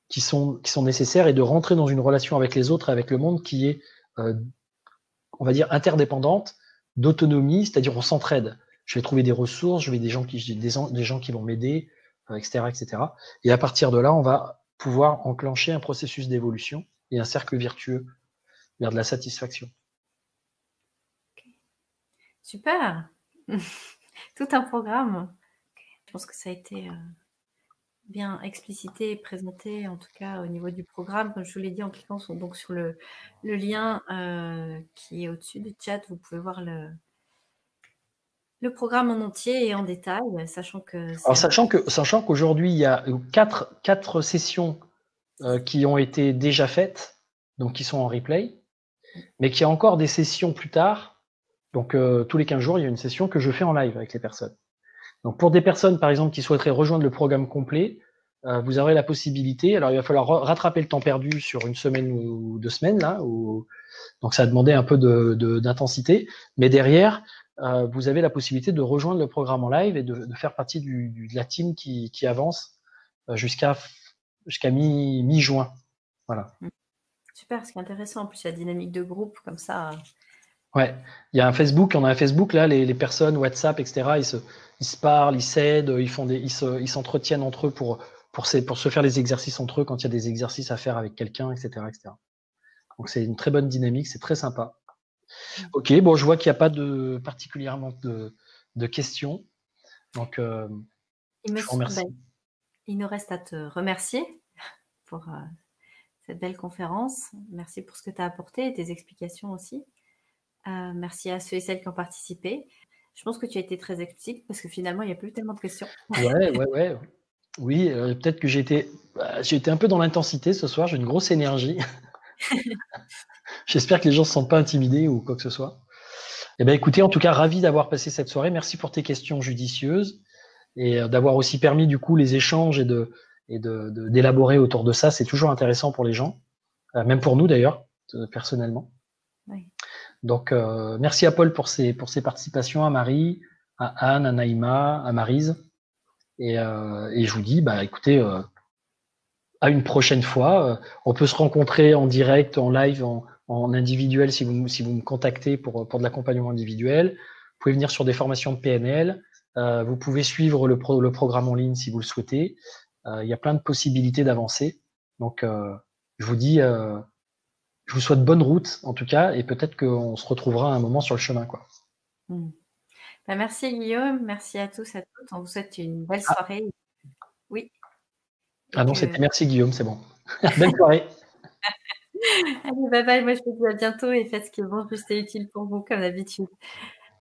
Speaker 2: qui sont nécessaires et de rentrer dans une relation avec les autres, avec le monde qui est, on va dire, interdépendante, d'autonomie, c'est-à-dire on s'entraide. Je vais trouver des ressources, je vais des gens qui vont m'aider, etc., etc. Et à partir de là, on va pouvoir enclencher un processus d'évolution et un cercle vertueux vers de la satisfaction.
Speaker 1: Super. Tout un programme. Je pense que ça a été bien explicité et présenté, en tout cas au niveau du programme. Comme je vous l'ai dit, en cliquant donc sur le lien qui est au-dessus du chat, vous pouvez voir le programme en entier et en détail, sachant que c'est
Speaker 2: Alors, sachant qu'aujourd'hui, il y a quatre sessions qui ont été déjà faites, donc qui sont en replay, mais qu'il y a encore des sessions plus tard. Donc, tous les 15 jours, il y a une session que je fais en live avec les personnes. Donc, pour des personnes, par exemple, qui souhaiteraient rejoindre le programme complet, vous aurez la possibilité. Alors, il va falloir rattraper le temps perdu sur une semaine ou 2 semaines, là. Donc, ça a demandé un peu d'intensité. Mais derrière, vous avez la possibilité de rejoindre le programme en live et de faire partie de la team qui avance jusqu'à mi-juin. Voilà.
Speaker 1: super, ce qui est intéressant. En plus, la dynamique de groupe, comme ça.
Speaker 2: Ouais, il y a un Facebook, on a un Facebook là, les personnes, WhatsApp, etc. Ils se parlent, ils s'aident, ils s'entretiennent entre eux pour se faire les exercices entre eux quand il y a des exercices à faire avec quelqu'un, etc., etc. Donc c'est une très bonne dynamique, c'est très sympa. Ok, bon, je vois qu'il n'y a pas particulièrement de questions, donc je vous remercie.
Speaker 1: Il nous reste à te remercier pour cette belle conférence. Merci pour ce que tu as apporté et tes explications aussi. Merci à ceux et celles qui ont participé. Je pense que tu as été très explicite parce que finalement, il n'y a plus tellement de questions.
Speaker 2: Ouais. Oui, peut-être que j'ai été un peu dans l'intensité ce soir, j'ai une grosse énergie. J'espère que les gens ne se sentent pas intimidés ou quoi que ce soit. Eh bien, écoutez, en tout cas, ravi d'avoir passé cette soirée. Merci pour tes questions judicieuses et d'avoir aussi permis du coup les échanges et d'élaborer autour de ça. C'est toujours intéressant pour les gens, même pour nous d'ailleurs, personnellement.
Speaker 1: Oui.
Speaker 2: Donc, merci à Paul pour ses participations, à Marie, à Anne, à Naïma, à Maryse. Et je vous dis, écoutez, à une prochaine fois. On peut se rencontrer en direct, en live, en individuel si vous me contactez pour de l'accompagnement individuel. Vous pouvez venir sur des formations de PNL. Vous pouvez suivre le programme en ligne si vous le souhaitez. Il y a plein de possibilités d'avancer. Donc, je vous dis, je vous souhaite bonne route en tout cas, et peut-être qu'on se retrouvera à un moment sur le chemin, quoi.
Speaker 1: Merci Guillaume, merci à tous, à toutes. On vous souhaite une belle soirée. Oui.
Speaker 2: Ah non, c'était merci Guillaume, c'est bon. Belle soirée.
Speaker 1: Allez, bye bye. Moi, je vous dis à bientôt et faites ce qui est bon, juste et utile pour vous, comme d'habitude.